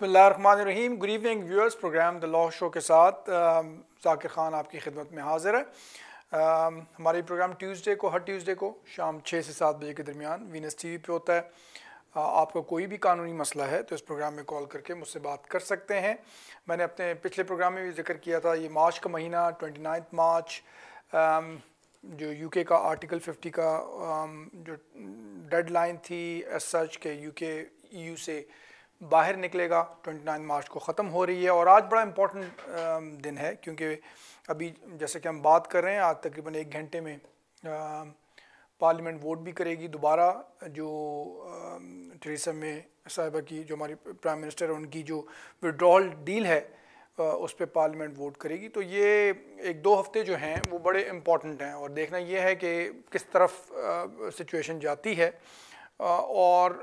बिस्मिल्लाहिर्रहमानिर्रहीम। Good evening viewers, programme the law show के साथ ज़ाकिर ख़ान आपकी खिदमत में हाज़िर है। हमारी प्रोग्राम हर ट्यूसडे को शाम 6 से 7 बजे के दरमियान वीनस टीवी पे होता है। आपको कोई भी कानूनी मसला है तो इस प्रोग्राम में कॉल करके मुझसे बात कर सकते हैं। मैंने अपने पिछले प्रोग्राम में भी जिक्र किया था, ये मार्च का महीना 29 मार्च जो यूके का आर्टिकल 50 का जो डेडलाइन थी एज सच के यूके ईयू से बाहर निकलेगा, 29 मार्च को ख़त्म हो रही है। और आज बड़ा इम्पोर्टेंट दिन है क्योंकि अभी जैसे कि हम बात कर रहे हैं, आज तकरीबन 1 घंटे में पार्लियामेंट वोट भी करेगी दोबारा। जो थेरेसा मे साहिबा की, जो हमारी प्राइम मिनिस्टर है, उनकी जो विड्रॉल डील है उस पर पार्लियामेंट वोट करेगी। तो ये 1-2 हफ्ते जो हैं वो बड़े इम्पॉर्टेंट हैं और देखना ये है कि किस तरफ सिचुएशन जाती है और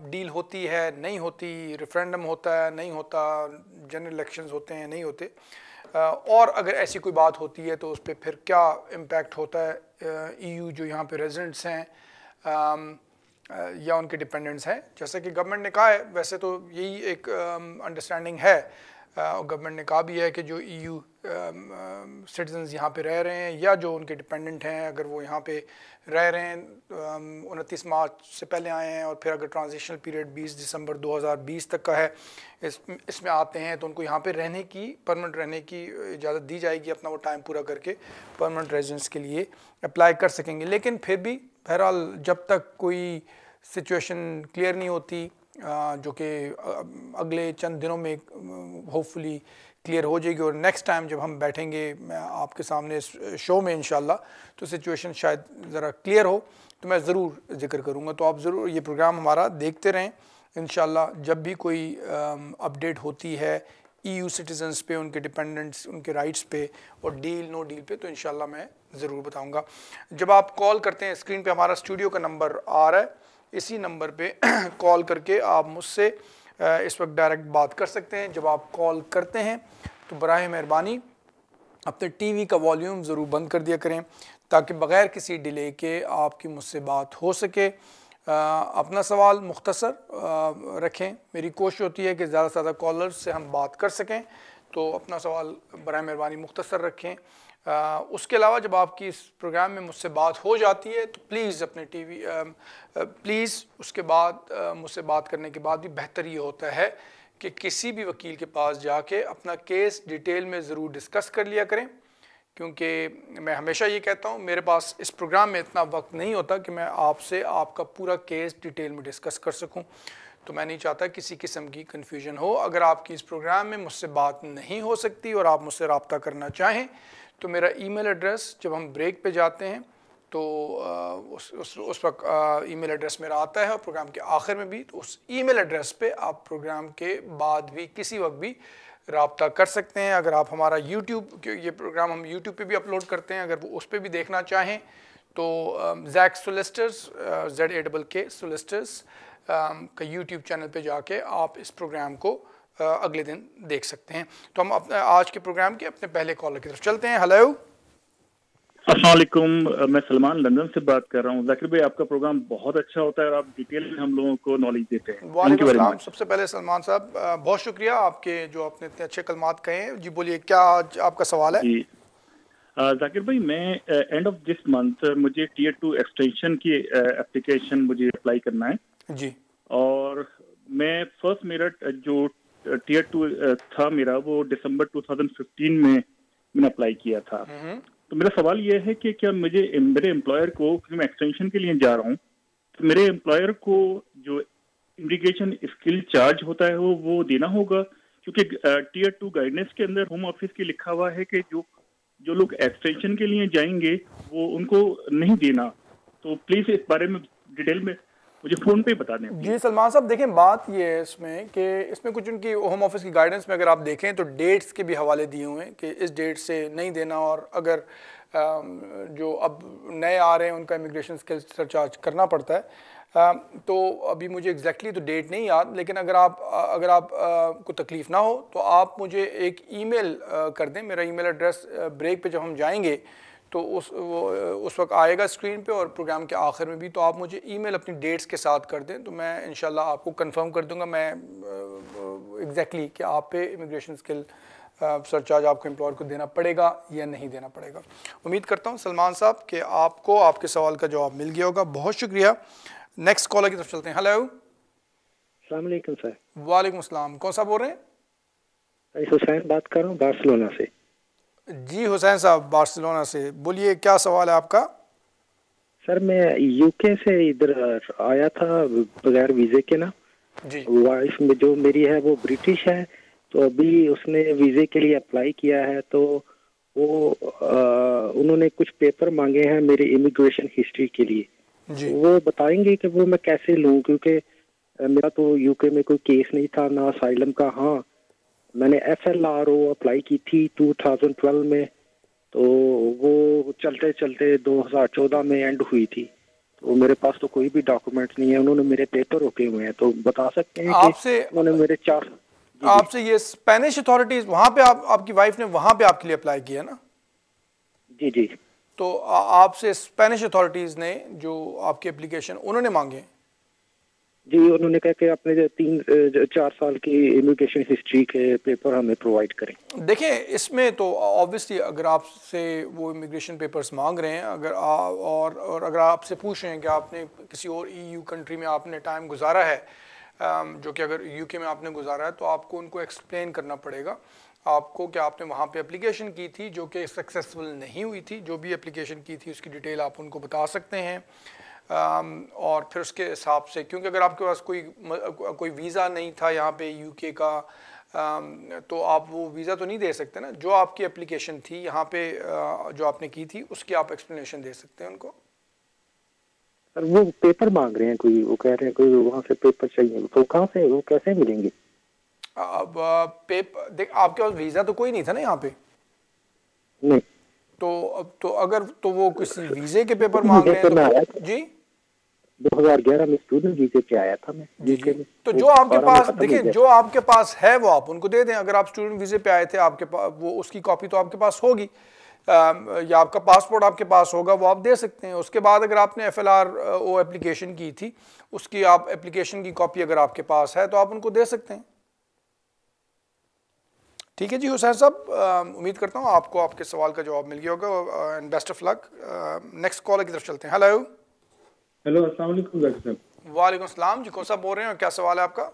डील होती है नहीं होती, रेफरेंडम होता है नहीं होता, जनरल इलेक्शंस होते हैं नहीं होते, और अगर ऐसी कोई बात होती है तो उस पर फिर क्या इम्पैक्ट होता है ईयू जो यहाँ पे रेजिडेंट्स हैं या उनके डिपेंडेंट्स हैं। जैसा कि गवर्नमेंट ने कहा है, वैसे तो यही एक अंडरस्टैंडिंग है, गवर्नमेंट ने कहा भी है कि जो ईयू सिटीजन्स यहाँ पे रह रहे हैं या जो उनके डिपेंडेंट हैं, अगर वो यहाँ पे रह रहे हैं 29 मार्च से पहले आए हैं और फिर अगर ट्रांजिशनल पीरियड 20 दिसंबर 2020 तक का है, इसमें आते हैं, तो उनको यहाँ पे रहने की, परमानेंट रहने की इजाज़त दी जाएगी। अपना वो टाइम पूरा करके परमानेंट रेजिडेंस के लिए अप्लाई कर सकेंगे। लेकिन फिर भी बहरहाल जब तक कोई सिचुएशन क्लियर नहीं होती, जो कि अगले चंद दिनों में होपफुली क्लियर हो जाएगी और नेक्स्ट टाइम जब हम बैठेंगे मैं आपके सामने इस शो में इंशाल्लाह, तो सिचुएशन शायद ज़रा क्लियर हो तो मैं ज़रूर जिक्र करूँगा। तो आप ज़रूर ये प्रोग्राम हमारा देखते रहें। इंशाल्लाह जब भी कोई अपडेट होती है ईयू सिटीजन्स पे, उनके डिपेंडेंट्स, उनके राइट्स पे और डील नो डील पे, तो इंशाल्लाह मैं ज़रूर बताऊँगा। जब आप कॉल करते हैं, स्क्रीन पर हमारा स्टूडियो का नंबर आ रहा है, इसी नंबर पे कॉल करके आप मुझसे इस वक्त डायरेक्ट बात कर सकते हैं। जब आप कॉल करते हैं तो बराए मेहरबानी अपने टीवी का वॉल्यूम ज़रूर बंद कर दिया करें ताकि बग़ैर किसी डिले के आपकी मुझसे बात हो सके। अपना सवाल मुख्तसर रखें। मेरी कोशिश होती है कि ज़्यादा से ज़्यादा कॉलर्स से हम बात कर सकें, तो अपना सवाल बराए मेहरबानी मुख्तसर रखें। उसके अलावा जब आपकी इस प्रोग्राम में मुझसे बात हो जाती है तो प्लीज़ अपने प्लीज़ उसके बाद मुझसे बात करने के बाद भी बेहतर ये होता है कि किसी भी वकील के पास जाके अपना केस डिटेल में ज़रूर डिस्कस कर लिया करें, क्योंकि मैं हमेशा ये कहता हूँ मेरे पास इस प्रोग्राम में इतना वक्त नहीं होता कि मैं आपसे आपका पूरा केस डिटेल में डिस्कस कर सकूँ। तो मैं नहीं चाहता किसी किस्म की कन्फ्यूजन हो। अगर आपकी इस प्रोग्राम में मुझसे बात नहीं हो सकती और आप मुझसे रब्ता करना चाहें तो मेरा ईमेल एड्रेस, जब हम ब्रेक पे जाते हैं तो उस वक्त ईमेल एड्रेस मेरा आता है और प्रोग्राम के आखिर में भी, तो उस ईमेल एड्रेस पे आप प्रोग्राम के बाद भी किसी वक्त भी रब्ता कर सकते हैं। अगर आप हमारा यूट्यूब, ये प्रोग्राम हम यूट्यूब पे भी अपलोड करते हैं, अगर वो उस पर भी देखना चाहें तो जैक सोलिसिटर्स, ZAKK सोलिसिटर्स का यूट्यूब चैनल पे जाके आप इस प्रोग्राम को अगले दिन देख सकते हैं। तो हम अपने आज के प्रोग्राम के अपने पहले कॉलर की तरफ चलते हैं। हेलो, अस्सलाम वालेकुम, मैं सलमान लंदन से बात कर रहा हूँ। जाकिर भाई, आपका प्रोग्राम बहुत अच्छा होता है और आप डिटेल में हम लोगों को नॉलेज देते हैं। वालेकुम अस्सलाम। सबसे पहले सलमान साहब बहुत शुक्रिया आपके जो आपने इतने अच्छे कलमात कहे हैं। जी बोलिए, क्या आज आपका सवाल है? जी जाकिर भाई, मैं एंड ऑफ दिस मंथ मुझे Tier 2 एक्सटेंशन की एप्लीकेशन मुझे अप्लाई करना है जी। और मैं फर्स्ट मेरा जो Tier 2 था मेरा, वो दिसंबर 2015 में मैंने अप्लाई किया था। तो मेरा सवाल ये है कि क्या मुझे मेरे एम्प्लॉयर को, मैं एक्सटेंशन के लिए जा रहा हूँ, तो मेरे एम्प्लॉयर को जो इमिग्रेशन स्किल चार्ज होता है वो देना होगा? क्योंकि Tier 2 गाइडेंस के अंदर होम ऑफिस की लिखा हुआ है कि जो लोग एक्सटेंशन के लिए जाएंगे वो उनको नहीं देना। तो प्लीज़ इस बारे में डिटेल में मुझे फ़ोन पे बता दें। जी सलमान साहब, देखें बात ये है इसमें कि इसमें कुछ उनकी होम ऑफिस की गाइडेंस में अगर आप देखें तो डेट्स के भी हवाले दिए हुए हैं कि इस डेट से नहीं देना, और अगर जो अब नए आ रहे हैं उनका इमिग्रेशन स्किल सरचार्ज करना पड़ता है। तो अभी मुझे एग्जैक्टली तो डेट नहीं याद, लेकिन अगर आप को तकलीफ़ ना हो तो आप मुझे एक ईमेल कर दें। मेरा ईमेल एड्रेस ब्रेक पे जब हम जाएंगे तो उस वक्त आएगा स्क्रीन पे और प्रोग्राम के आखिर में भी, तो आप मुझे ईमेल अपनी डेट्स के साथ कर दें तो मैं इंशाल्लाह आपको कंफर्म कर दूंगा। मैं एग्जैक्टली कि आप पे इमिग्रेशन स्किल सरचार्ज आपको एम्प्लॉयर को देना पड़ेगा या नहीं देना पड़ेगा। उम्मीद करता हूँ सलमान साहब कि आपको आपके सवाल का जवाब मिल गया होगा। बहुत शुक्रिया। नेक्स्ट कॉलर की तरफ चलते हैं। हेलो, अस्सलाम वालेकुम सर। वालेकुम अस्सलाम। कौन सा बोल रहे हैं? हुसैन बात कर रहा हूँ बार्सिलोना से। जी हुसैन साहब बार्सिलोना से, बोलिए क्या सवाल है आपका? सर मैं यूके से इधर आया था बगैर वीज़े के ना। जी। वाइफ में जो मेरी है वो ब्रिटिश है, तो अभी उसने वीज़े के लिए अप्लाई किया है, तो वो उन्होंने कुछ पेपर मांगे हैं मेरे इमिग्रेशन हिस्ट्री के लिए। जी। वो बताएंगे कि वो मैं कैसे लूँ, क्योंकि मेरा तो यूके में कोई केस नहीं था ना असाइलम का। हाँ, मैंने FLRO अप्लाई की थी 2012 में, तो वो चलते चलते 2014 में एंड हुई थी। तो मेरे पास तो कोई भी डॉक्यूमेंट नहीं है, उन्होंने मेरे पेपर रोके हुए हैं। तो बता सकते हैं आपसे कि उन्होंने मेरे आपसे ये स्पेनिश अथॉरिटीज वहां पे आपकी वाइफ ने वहां पे आपके लिए अप्लाई किया ना? जी जी। तो आपसे स्पेनिश अथॉरिटीज ने जो आपकी एप्लीकेशन उन्होंने मांगे? जी, उन्होंने कहा कि अपने जो 3-4 साल की इमिग्रेशन हिस्ट्री के पेपर हमें प्रोवाइड करें। देखें, इसमें तो ऑब्वियसली अगर आपसे वो इमिग्रेशन पेपर्स मांग रहे हैं, अगर और अगर आपसे पूछ रहे हैं कि आपने किसी और EU कंट्री में आपने टाइम गुजारा है, जो कि अगर UK में आपने गुजारा है, तो आपको उनको एक्सप्लेन करना पड़ेगा आपको कि आपने वहाँ पे एप्लीकेशन की थी जो कि सक्सेसफुल नहीं हुई थी। जो भी एप्लीकेशन की थी उसकी डिटेल आप उनको बता सकते हैं, और फिर उसके हिसाब से, क्योंकि अगर आपके पास कोई वीज़ा नहीं था यहाँ पे UK का, तो आप वो वीज़ा तो नहीं दे सकते ना। जो आपकी एप्लीकेशन थी यहाँ पे जो आपने की थी उसकी आप एक्सप्लेनेशन दे सकते हैं उनको। सर वो पेपर मांग रहे हैं, कोई वो कह रहे हैं कोई वहाँ से पेपर चाहिए, तो कहाँ से वो कैसे मिलेंगे? अब पेपर देख, आपके पास वीज़ा तो कोई नहीं था ना यहाँ पे? नहीं। तो अगर तो वो किसी वीज़े के पेपर मांग रहे हैं तो जी 2011 में स्टूडेंट वीज़े पे आया था मैं जी। तो जो आपके पास, देखिए जो आपके पास है वो आप उनको दे दें। अगर आप स्टूडेंट वीज़े पे आए थे, आपके पास वो उसकी कॉपी तो आपके पास होगी, या आपका पासपोर्ट आपके पास होगा, वो आप दे सकते हैं। उसके बाद अगर आपने FLRO एप्लीकेशन की थी, उसकी आप एप्लीकेशन की कॉपी अगर आपके पास है तो आप उनको दे सकते हैं। ठीक है जी हुसैन साहब, उम्मीद करता हूँ आपको आपके सवाल का जवाब मिल गया होगा, and best of luck. Next collar की तरफ चलते हैं। हेलो। हेलो, अस्सलाम वालेकुम डॉक्टर साहब। वालेकुम सलाम जी, कौन सा बोल रहे हैं और क्या सवाल है आपका?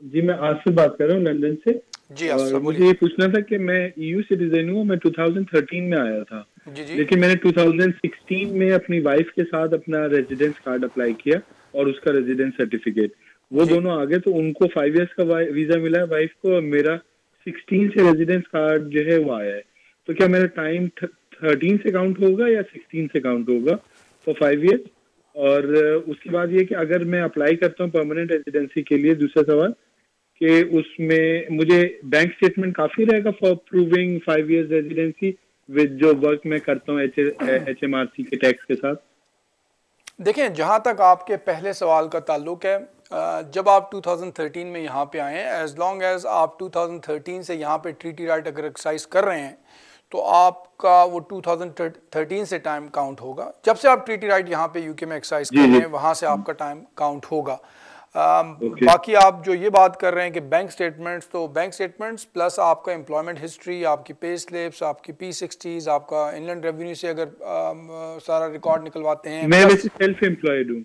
जी मैं आसिफ बात कर रहा हूँ लंदन से। जी और मुझे ये पूछना था कि मैं EU सिटीजन हूँ, मैं 2013 में आया था। जी। लेकिन मैंने 2016 में अपनी वाइफ के साथ अपना रेजिडेंस कार्ड अप्लाई किया और उसका रेजिडेंस सर्टिफिकेट, वो दोनों आ गए। तो उनको 5 इयर्स का वीजा मिला है वाइफ को, और मेरा 16 से रेजिडेंस कार्ड जो है वो आया है। तो क्या मेरा टाइम 13 से काउंट होगा या 16 से काउंट होगा फॉर 5 इयर्स? और उसके बाद ये कि अगर मैं अप्लाई करता हूँ परमानेंट रेजिडेंसी के लिए, दूसरा सवाल कि उसमें मुझे बैंक स्टेटमेंट काफी रहेगा for proving 5 years residency with जो वर्क मैं करता हूँ HMRC के टैक्स के साथ? देखें, जहाँ तक आपके पहले सवाल का ताल्लुक है, जब आप 2013 में यहाँ पे आए हैं, एज लॉन्ग एज आप 2013 से यहाँ पे ट्रीटी राइट अगर एक्सरसाइज कर रहे हैं, तो आपका वो 2013 से टाइम काउंट होगा। जब से आप ट्रीटी राइट यहाँ पे UK में एक्सरसाइज कर रहे हैं, वहाँ से आपका टाइम काउंट होगा। बाकी आप जो ये बात कर रहे हैं कि बैंक स्टेटमेंट्स, तो बैंक स्टेटमेंट्स प्लस आपका एम्प्लॉयमेंट हिस्ट्री, आपकी पे स्लिप्स, आपकी P60s, आपका इनलैंड रेवेन्यू से अगर सारा रिकॉर्ड निकलवाते हैं। मैं वैसे सेल्फ एम्प्लॉयड हूँ,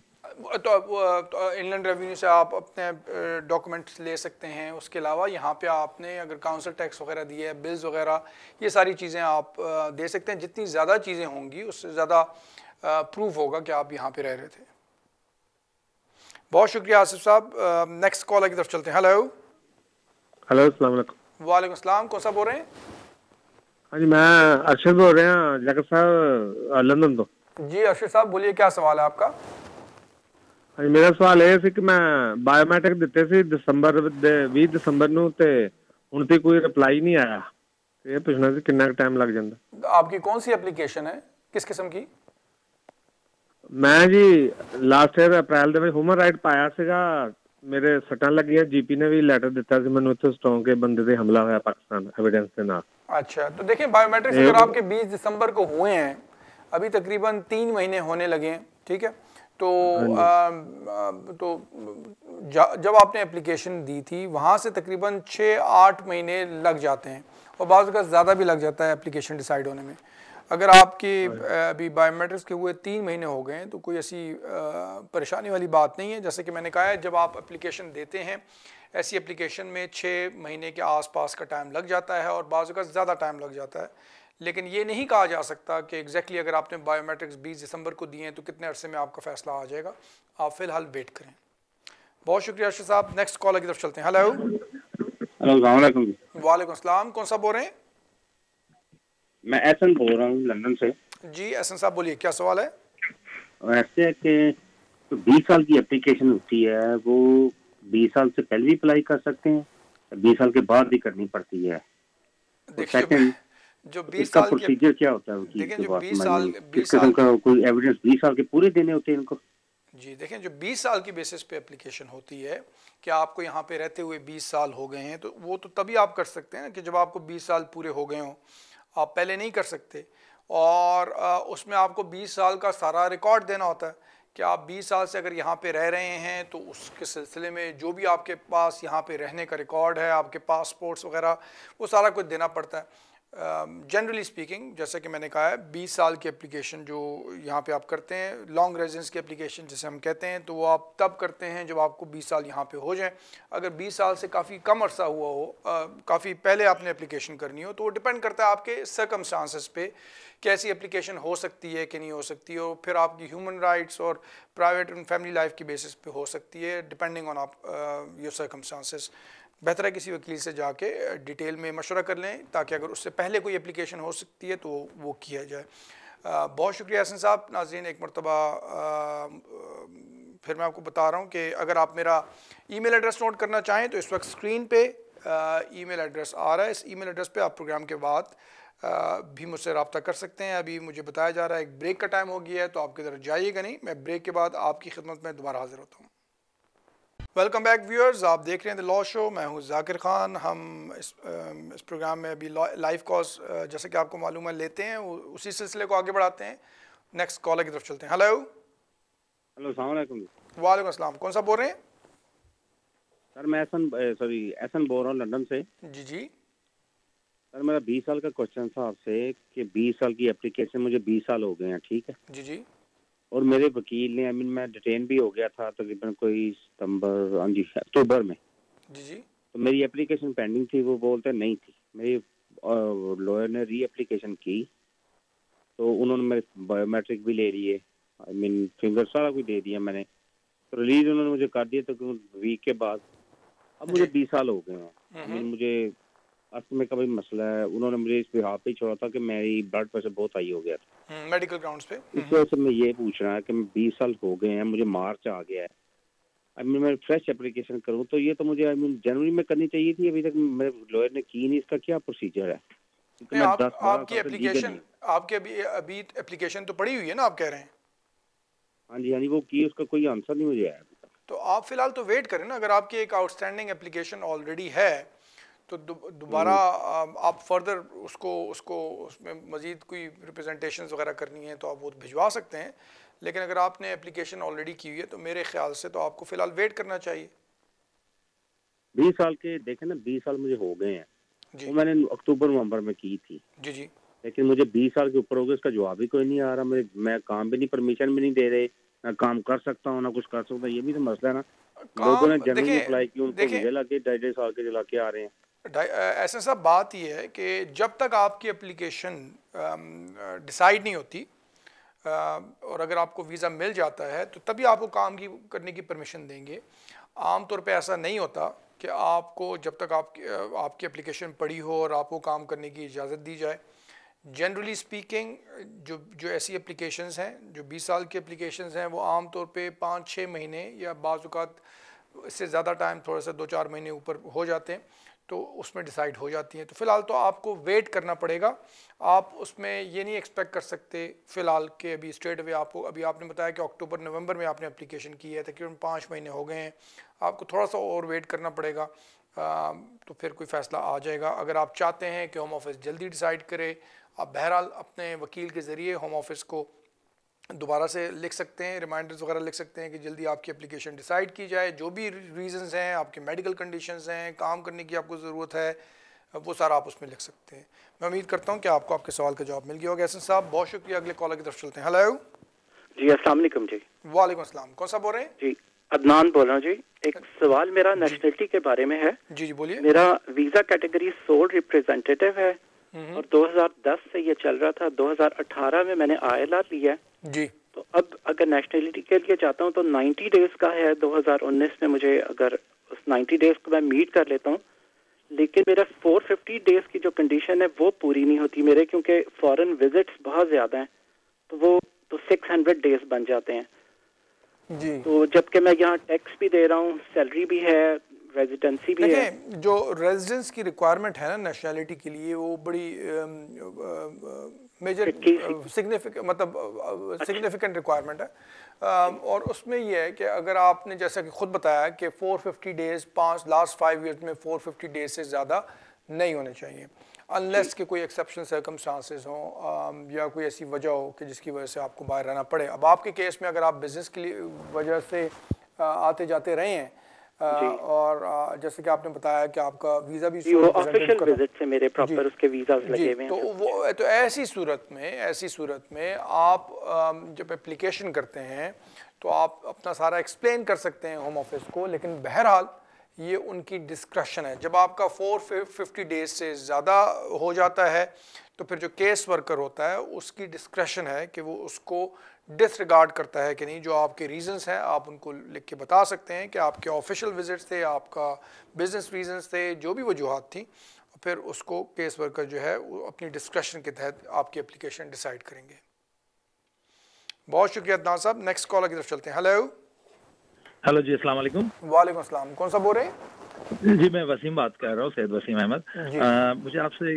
तो इनलैंड रेवेन्यू से आप अपने डॉक्यूमेंट्स ले सकते हैं। उसके अलावा यहाँ पे आपने अगर काउंसिल टैक्स वगैरह दिए है, बिल्स वगैरह, ये सारी चीज़ें आप दे सकते हैं। जितनी ज़्यादा चीज़ें होंगी उससे ज़्यादा प्रूफ होगा कि आप यहाँ पे रह रहे थे। बहुत शुक्रिया आसिफ साहब। नेक्स्ट कॉलर की तरफ चलते हैं। हेलो। हेलो, अस्सलाम वालेकुम। वालेकुम अस्सलाम। कौन सा बोल रहे हैं? हाँ जी, मैं अरशद बोल रहे हैं जाकिर साहब लंदन तो। जी अरशद साहब बोलिए, क्या सवाल है आपका? हाँ जी, मेरा सवाल है कि मैं बायोमेट्रिक दिते सी दिसंबर 20 दिसंबर ਨੂੰ ਤੇ ਹੁਣ तक कोई रिप्लाई नहीं आया। ये पूछना सी कितना टाइम लग जाता? आपकी कौन सी एप्लीकेशन है, किस किस्म की? मैं जी लास्ट ईयर अप्रैल ਦੇ ਵਿੱਚ ਹਿਊਮਨ ਰਾਈਟ ਪਾਇਆ ਸੀਗਾ, ਮੇਰੇ ਸੱਟਾਂ ਲੱਗੀਆਂ, GP ने भी ਲੈਟਰ ਦਿੱਤਾ ਸੀ ਮੈਨੂੰ ਇੱਥੇ ਸਟੋਂਗ ਕੇ ਬੰਦੇ ਤੇ ਹਮਲਾ ਹੋਇਆ ਪਾਕਿस्तान एविडेंस ਦੇ ਨਾਲ। अच्छा, तो देखें बायोमेट्रिक्स अगर आपके 20 दिसंबर को हुए हैं, अभी तकरीबन 3 महीने होने लगे हैं, ठीक है, तो जब आपने एप्लीकेशन दी थी वहाँ से तकरीबन 6-8 महीने लग जाते हैं और बाज़ का ज़्यादा भी लग जाता है एप्लीकेशन डिसाइड होने में। अगर आपकी अभी बायोमेट्रिक्स के हुए 3 महीने हो गए हैं तो कोई ऐसी परेशानी वाली बात नहीं है। जैसे कि मैंने कहा है, जब आप एप्लीकेशन देते हैं ऐसी एप्लीकेशन में 6 महीने के आसपास का टाइम लग जाता है और बाज़ का ज़्यादा टाइम लग जाता है, लेकिन ये नहीं कहा जा सकता कि एग्जैक्टली अगर आपने बायोमेट्रिक्स 20 दिसंबर को दिए हैं तो कितने अरसे में आपका फ़ैसला आ जाएगा। आप फ़िलहाल वेट करें। बहुत शुक्रिया अर्शद साहब। नेक्स्ट कॉलर की तरफ चलते हैं। हेलो। अस्सलाम। वालेकुम सलाम। कौन सा बोल रहे हैं? मैं एहसन बोल रहा हूँ लंदन से। जी एहसन साहब बोलिए, क्या सवाल है? ऐसे है कि 20 साल की एप्लीकेशन होती है, वो 20 साल से पहले भी अप्लाई कर सकते हैं, 20 साल के बाद भी करनी पड़ती है? देखिए जो 20 साल की प्रोसीजर क्या होता है? देखें जो 20 किस किस्म का कोई एविडेंस 20 साल के पूरे देने होते हैं इनको? जी देखें, जो 20 साल की बेसिस पे एप्लीकेशन होती है कि आपको यहाँ पे रहते हुए 20 साल हो गए हैं, तो वो तो तभी आप कर सकते हैं कि जब आपको 20 साल पूरे हो गए हों। आप पहले नहीं कर सकते। और उसमें आपको 20 साल का सारा रिकॉर्ड देना होता है कि आप 20 साल से अगर यहाँ पे रह रहे हैं तो उसके सिलसिले में जो भी आपके पास यहाँ पे रहने का रिकॉर्ड है, आपके पासपोर्ट्स वगैरह, वो सारा कुछ देना पड़ता है। जनरली स्पीकिंग, जैसे कि मैंने कहा है, 20 साल की एप्लीकेशन जो यहाँ पे आप करते हैं, लॉन्ग रेजिडेंस की एप्लीकेशन जिसे हम कहते हैं, तो वो आप तब करते हैं जब आपको 20 साल यहाँ पे हो जाए। अगर 20 साल से काफ़ी कम अरसा हुआ हो, काफ़ी पहले आपने एप्लीकेशन करनी हो, तो वो डिपेंड करता है आपके सर्कमस्टांसेस पे कैसी एप्लीकेशन हो सकती है कि नहीं हो सकती, और फिर आपकी ह्यूमन राइट्स और प्राइवेट एंड फैमिली लाइफ की बेसिस पे हो सकती है, डिपेंडिंग ऑन आप योर सर्कमस्टांसेस। बेहतर है किसी वकील से जाके डिटेल में मशवरा कर लें, ताकि अगर उससे पहले कोई एप्लीकेशन हो सकती है तो वो किया जाए। बहुत शुक्रिया हसन साहब। नाज़रीन, एक मरतबा फिर मैं आपको बता रहा हूँ कि अगर आप मेरा ईमेल एड्रेस नोट करना चाहें तो इस वक्त स्क्रीन पे ईमेल एड्रेस आ रहा है। इस ईमेल एड्रेस पे आप प्रोग्राम के बाद भी मुझसे रब्ता कर सकते हैं। अभी मुझे बताया जा रहा है एक ब्रेक का टाइम हो गया है, तो आप किधर जाइएगा नहीं। मैं ब्रेक के बाद आपकी खिदमत में दोबारा हाजिर होता हूँ। वेलकम बैक व्यूअर्स, आप देख रहे हैं द लॉ शो। मैं हूं जाकिर खान। हम इस प्रोग्राम में अभी लाइव कॉल्स, जैसे कि आपको मालूम है, लेते हैं, उसी सिलसिले को आगे बढ़ाते हैं। नेक्स्ट कॉलर की तरफ चलते हैं। हेलो। अस्सलाम वालेकुम। वालेकुम अस्सलाम। कौन सा बोल रहे हैं? सर मैं एहसन बोल रहा हूँ लंदन से। जी जी सर मेरा 20 साल का क्वेश्चन था आपसे कि 20 साल की एप्लीकेशन, मुझे 20 साल हो गए हैं, ठीक है जी जी, और मेरे वकील ने, मैं डिटेन भी हो गया था तकरीबन कोई अक्टूबर में। जी जी, तो मेरी एप्लीकेशन पेंडिंग थी, वो बोलते नहीं थी। मेरी लॉयर ने री एप्लीकेशन की तो उन्होंने मेरे बायोमेट्रिक भी ले लिए, फिंगर सारा कुछ दे दिया मैंने, तो रिलीज उन्होंने मुझे कर दिया तो वीक के बाद। अब मुझे 20 साल हो गए हैं। मुझे असल में कभी मसला है, उन्होंने मुझे इस बिहार पे छोड़ा था कि मेरी ब्लड प्रेशर बहुत हाई हो गया था मेडिकल ग्राउंड्स पे। इस वजह से मैं ये पूछ रहा है कि 20 साल हो गए हैं, मुझे मार्च आ गया है, मैं फ्रेश एप्लीकेशन करूं तो ये तो मुझे जनवरी में करनी चाहिए थी, अभी तक मेरे लॉयर ने की नहीं। इसका क्या प्रोसीजर है? आपकी अभी एप्लीकेशन तो पड़ी हुई है ना, आप कह रहे हैं? हाँ जी हाँ जी, वो की, उसका कोई आंसर नहीं मुझे आया अभी तक। तो आप फिलहाल तो वेट करें ना। अगर आपकी एक आउटस्टैंडिंग एप्लीकेशन ऑलरेडी है तो दोबारा आप फर्दर उसमें मज़ीद कोई रिप्रेजेंटेशंस वगैरह करनी है तो आप वो भिजवा सकते हैं। लेकिन अगर आपने एप्लीकेशन ऑलरेडी की हुई है तो मेरे ख्याल से तो आपको फ़िलहाल वेट करना चाहिए। 20 साल के देखें ना, 20 साल मुझे हो गए हैं। वो मैंने अक्टूबर नवंबर में की थी। जी जी, लेकिन मुझे 20 साल के ऊपर हो गए, इसका जवाब ही कोई नहीं आ रहा। मैं काम भी नहीं, परमिशन भी नहीं दे रहे, ना काम कर सकता हूँ ना कुछ कर सकता हूँ। ये भी तो मसला है ना। लोगों ने जनवरी में अप्लाई की, उनको वीजा लगे, 2.5 साल के चला के आ रहे हैं। ऐसा सब बात ही है कि जब तक आपकी एप्लीकेशन डिसाइड नहीं होती और अगर आपको वीज़ा मिल जाता है तो तभी आपको काम करने की परमिशन देंगे। आम तौर पे ऐसा नहीं होता कि आपको जब तक आपकी एप्लीकेशन पड़ी हो और आपको काम करने की इजाज़त दी जाए। जनरली स्पीकिंग जो ऐसी एप्लीकेशंस हैं, जो 20 साल की एप्लीकेशंस हैं, वो आम तौर पे 5-6 महीने या बाज़ औक़ात इससे ज़्यादा टाइम, थोड़ा सा 2-4 महीने ऊपर हो जाते हैं, तो उसमें डिसाइड हो जाती हैं। तो फ़िलहाल तो आपको वेट करना पड़ेगा। आप उसमें ये नहीं एक्सपेक्ट कर सकते फ़िलहाल कि अभी स्ट्रेट अवे आपको, अभी आपने बताया कि अक्टूबर नवंबर में आपने एप्लीकेशन की है, तकरीबन 5 महीने हो गए हैं, आपको थोड़ा सा और वेट करना पड़ेगा। तो फिर कोई फ़ैसला आ जाएगा। अगर आप चाहते हैं कि होम ऑफिस जल्दी डिसाइड करे, आप बहरहाल अपने वकील के ज़रिए होम ऑफिस को दोबारा से लिख सकते हैं, रिमाइंडर्स वगैरह लिख सकते हैं कि जल्दी आपकी एप्लीकेशन डिसाइड की जाए। जो भी रीजंस हैं, आपके मेडिकल कंडीशंस हैं, काम करने की आपको ज़रूरत है, वो सारा आप उसमें लिख सकते हैं। मैं उम्मीद करता हूँ कि आपको आपके सवाल का जवाब मिल गया होगा। एहसन साहब बहुत शुक्रिया। अगले कॉलर की तरफ चलते हैं। हेलो जी, अस्सलाम वालेकुम जी। वालेकुम अस्सलाम। कौन सा बोल रहे हैं? जी, अदनान बोल रहा हूँ जी। एक सवाल मेरा नेशनलिटी के बारे में है। जी जी बोलिए। मेरा वीजा कैटेगरी सोल रिप्रेजेंटेटिव है और 2010 से ये चल रहा था। 2018 में मैंने ILR लिया जी। तो अब अगर नेशनलिटी के लिए जाता हूँ तो 90 डेज का है। 2019 में मुझे अगर उस 90 डेज को मैं मीट कर लेता हूँ, लेकिन मेरा 450 डेज की जो कंडीशन है वो पूरी नहीं होती मेरे, क्योंकि फॉरेन विजिट्स बहुत ज्यादा हैं, तो वो तो 600 डेज बन जाते हैं जी। तो जबकि मैं यहाँ टैक्स भी दे रहा हूँ, सैलरी भी है, रेजिडेंसी भी है। जो रेजिडेंस की रिक्वायरमेंट है ना नेशनलिटी के लिए, वो बड़ी मेजर सिग्निफिकेंट मतलब सिग्निफिकेंट रिक्वायरमेंट है। और उसमें ये है कि अगर आपने जैसा कि खुद बताया कि 450 डेज लास्ट 5 ईयर्स में 450 डेज से ज़्यादा नहीं होने चाहिए, अनलेस कि कोई एक्सेप्शनल सर्कमस्टांसेस हों या कोई ऐसी वजह हो कि जिसकी वजह से आपको बाहर रहना पड़े। अब आपके केस में अगर आप बिज़नेस के लिए वजह से आते जाते रहे हैं और जैसे कि आपने बताया कि आपका वीज़ा भी ऑफिशियल विजिट से मेरे प्रॉपर उसके वीज़ास लगे हुए हैं, तो ऐसी सूरत में आप जब एप्लीकेशन करते हैं तो आप अपना सारा एक्सप्लेन कर सकते हैं होम ऑफिस को, लेकिन बहरहाल ये उनकी डिस्क्रिप्शन है। जब आपका 450 डेज से ज़्यादा हो जाता है तो फिर जो केस वर्कर होता है उसकी डिस्क्रिप्शन है कि वो उसको डिसरिगार्ड करता है कि नहीं। जो आपके रीजंस हैं आप उनको लिख के बता सकते हैं कि आपके ऑफिशियल विजिट्स थे, आपका बिजनेस रीजंस थे, जो भी वजूहात थी, फिर उसको केस वर्कर जो है वो अपनी डिस्क्रिप्शन के तहत आपकी एप्लीकेशन डिसाइड करेंगे। बहुत शुक्रिया अदनान साहब। नेक्स्ट कॉलर की तरफ चलते हैं। हेलो जी, अस्सलाम वालेकुम। वालेकुम अस्सलाम। कौन सा बोल रहे हैं? जी, मैं वसीम बात कर रहा हूँ, सैयद वसीम अहमद। मुझे आपसे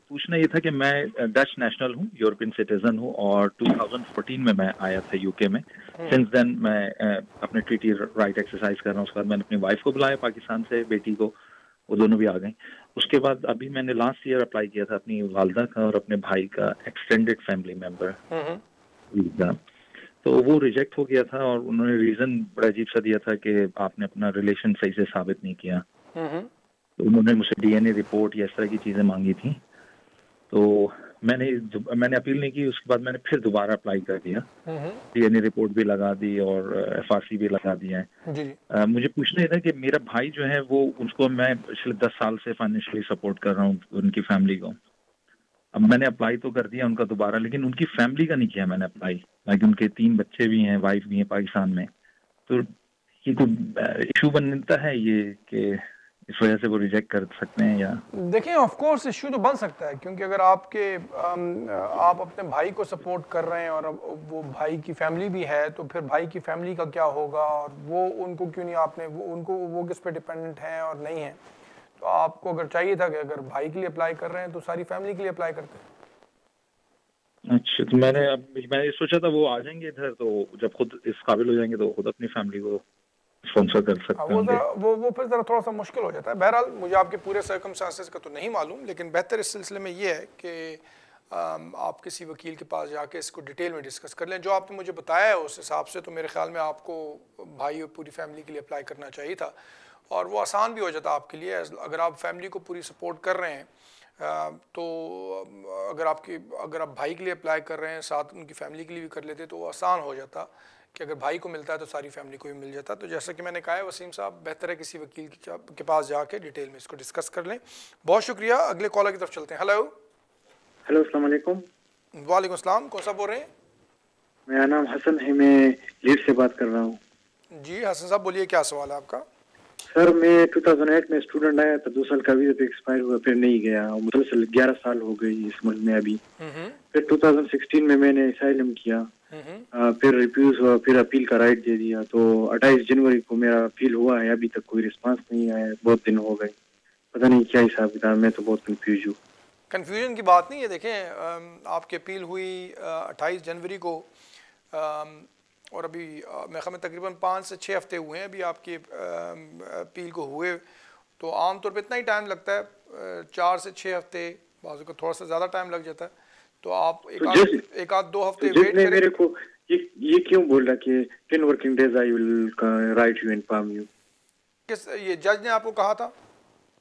पूछना ये था कि मैं डच नेशनल हूँ, यूरोपियन सिटीजन हूँ और 2014 में मैं आया था यूके में। सिंस देन मैं अपने ट्रीटी राइट एक्सरसाइज कर रहा हूँ। उसके बाद मैंने अपनी वाइफ को बुलाया पाकिस्तान से, बेटी को, वो दोनों भी आ गई। उसके बाद अभी मैंने लास्ट ईयर अप्लाई किया था अपनी वालदा का और अपने भाई का एक्सटेंडेड फैमिली मेम्बर वीजा, तो वो रिजेक्ट हो गया था और उन्होंने रीजन बड़ा अजीब सा दिया था कि आपने अपना रिलेशन सही से साबित नहीं किया। तो उन्होंने मुझसे DNA रिपोर्ट या इस तरह की चीजें मांगी थी, तो मैंने अपील नहीं की। उसके बाद मैंने फिर दोबारा अप्लाई कर दिया, DNA रिपोर्ट भी लगा दी और FRC भी लगा दिया है। मुझे पूछना ये था कि मेरा भाई जो है वो, उसको मैं पिछले 10 साल से फाइनेंशियली सपोर्ट कर रहा हूँ उनकी फैमिली को। अब मैंने अप्लाई तो कर दिया उनका दोबारा, लेकिन उनकी फैमिली का नहीं किया मैंने अप्लाई, ताकि उनके 3 बच्चे भी हैं, वाइफ भी है पाकिस्तान में। तो ये तो इशू बनता है ये कि इस वजह से वो रिजेक्ट कर सकते हैं या? देखिए, ऑफ कोर्स इशू तो बन सकता है, क्योंकि अगर आप अपने भाई को सपोर्ट कर रहे हैं और वो भाई की फैमिली भी है, तो फिर भाई की फैमिली का क्या होगा और वो उनको क्यों नहीं आपने वो किस पे डिपेंडेंट हैं और नहीं है। तो आपको अगर चाहिए था कि अगर भाई के लिए अप्लाई कर रहे हैं तो सारी फैमिली के लिए अप्लाई करते हैं। अच्छा, तो मैंने सोचा था वो आ जाएंगे इधर, तो जब खुद इस काबिल हो जाएंगे तो खुद अपनी फैमिली को स्पॉन्सर कर सकते हैं। वो फिर जरा थोड़ा सा मुश्किल हो जाता है। बहरहाल मुझे आपके पूरे सर्कमस्टांसेस का तो नहीं मालूम, लेकिन बेहतर इस सिलसिले में ये है कि आप किसी वकील के पास जाके इसको डिटेल में डिस्कस कर लें। जो आपने मुझे बताया है उस हिसाब से तो मेरे ख्याल में आपको भाई और पूरी फैमिली के लिए अप्लाई करना चाहिए था और वो आसान भी हो जाता आपके लिए। अगर आप फैमिली को पूरी सपोर्ट कर रहे हैं तो अगर आप भाई के लिए अप्लाई कर रहे हैं साथ उनकी फैमिली के लिए भी कर लेते तो वो आसान हो जाता कि अगर भाई को मिलता है तो सारी फैमिली को भी मिल जाता। तो जैसा कि मैंने कहा है वसीम साहब, बेहतर है किसी वकील के पास जाके डिटेल में इसको डिस्कस कर लें। बहुत शुक्रिया। अगले कॉलर की तरफ चलते हैं। हेलो अस्सलाम वालेकुम। वालेकुम अस्सलाम। कौन सा बोल रहे हैं? मेरा नाम हसन है, मैं लीड से बात कर रहा हूँ। जी हसन साहब बोलिए, क्या सवाल है आपका? सर मैं 2008 में स्टूडेंट आया था, 2 साल का वीजा पे एक्सपायर हुआ, फिर नहीं गया। मुसलसल 11 साल हो गई इस मुल्क में अभी। फिर 2016 में मैंने असाइलम किया, फिर रिफ्यूज हुआ, फिर अपील का राइट दे दिया। तो 28 जनवरी को मेरा अपील हुआ है, अभी तक कोई रिस्पांस नहीं आया, बहुत दिन हो गए, पता नहीं क्या हिसाब किताब। मैं तो बहुत कंफ्यूज हूँ। कन्फ्यूजन की बात नहीं है। देखें, आपकी अपील हुई 28 जनवरी को और अभी मेरे ख्याल में तकरीबन 5 से 6 हफ्ते हुए हैं अभी आपकी अपील को हुए। तो आमतौर पे इतना ही टाइम लगता है, 4 से 6 हफ्ते, बाज़ को थोड़ा सा ज़्यादा टाइम लग जाता है। तो आप एक आध 2 हफ्ते वेट करें। ये क्यों बोल रहा कि 10 working days I will write you inform you? किस ये जज ने आपको कहा था?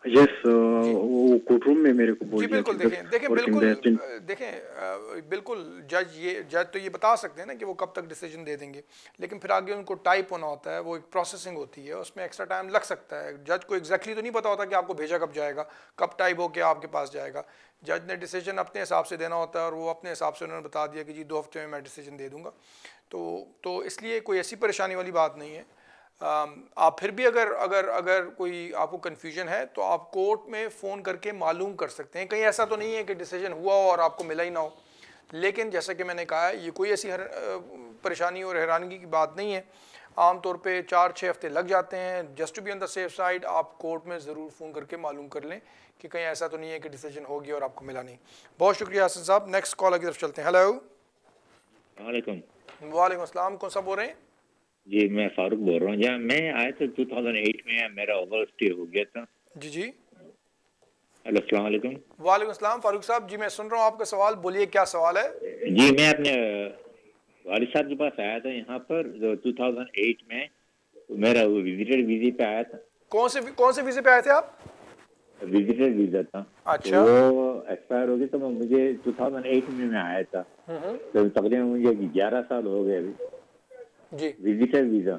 यस, वो कोर्ट रूम में मेरे को बोल जी दिया बिल्कुल। कि देखें देखें 10 working बिल्कुल days। देखें बिल्कुल जज तो ये बता सकते हैं ना कि वो कब तक डिसीजन दे देंगे, लेकिन फिर आगे उनको टाइप होना होता है, वो एक प्रोसेसिंग होती है, उसमें एक्स्ट्रा टाइम लग सकता है। जज को एग्जैक्टली तो नहीं पता होता कि आपको भेजा कब जाएगा, कब टाइप होकर आपके पास जाएगा। जज ने डिसीजन अपने हिसाब से देना होता है और वो अपने हिसाब से उन्होंने बता दिया कि जी 2 हफ्ते में मैं डिसीजन दे दूँगा। तो इसलिए कोई ऐसी परेशानी वाली बात नहीं है। आप फिर भी अगर कोई आपको कन्फ्यूजन है तो आप कोर्ट में फ़ोन करके मालूम कर सकते हैं। कहीं ऐसा तो नहीं है कि डिसीजन हुआ हो और आपको मिला ही ना हो, लेकिन जैसा कि मैंने कहा ये कोई ऐसी परेशानी और हैरानगी की बात नहीं है। आमतौर पे 4-6 हफ्ते लग जाते हैं। Just to be on the safe side आप कोर्ट में ज़रूर फ़ोन करके मालूम कर लें कि कहीं ऐसा तो नहीं है कि डिसीजन हो गया और आपको मिला नहीं। बहुत शुक्रिया हसन साहब। नेक्स्ट कॉल की तरफ चलते हैं। हेलो। वालेकुम अस्सलाम। कौन सा बोल रहे हैं? जी मैं फारूक बोल रहा हूँ। जहाँ मैं आया था 2008 में, मेरा ओवर स्टे हो गया था। जी। हेलो अस्सलाम वालेकुम। वालेकुम अस्सलाम फारूक साहब। जी मैं सुन रहा हूँ आपका सवाल, बोलिए क्या सवाल है? जी मैं अपने वालिद साहब के पास आया था यहाँ पर 2008 में, तो मेरा वो विजिटर वीजे पे आया था। कौन से वीजे पे आए थे आप? विजिटर वीजा था। अच्छा। तो वो एक्सपायर हो गया, तो मुझे 2008 में मैं आया था, तो तकरीबन मुझे 11 साल हो गए अभी जी विजिटर वीजा।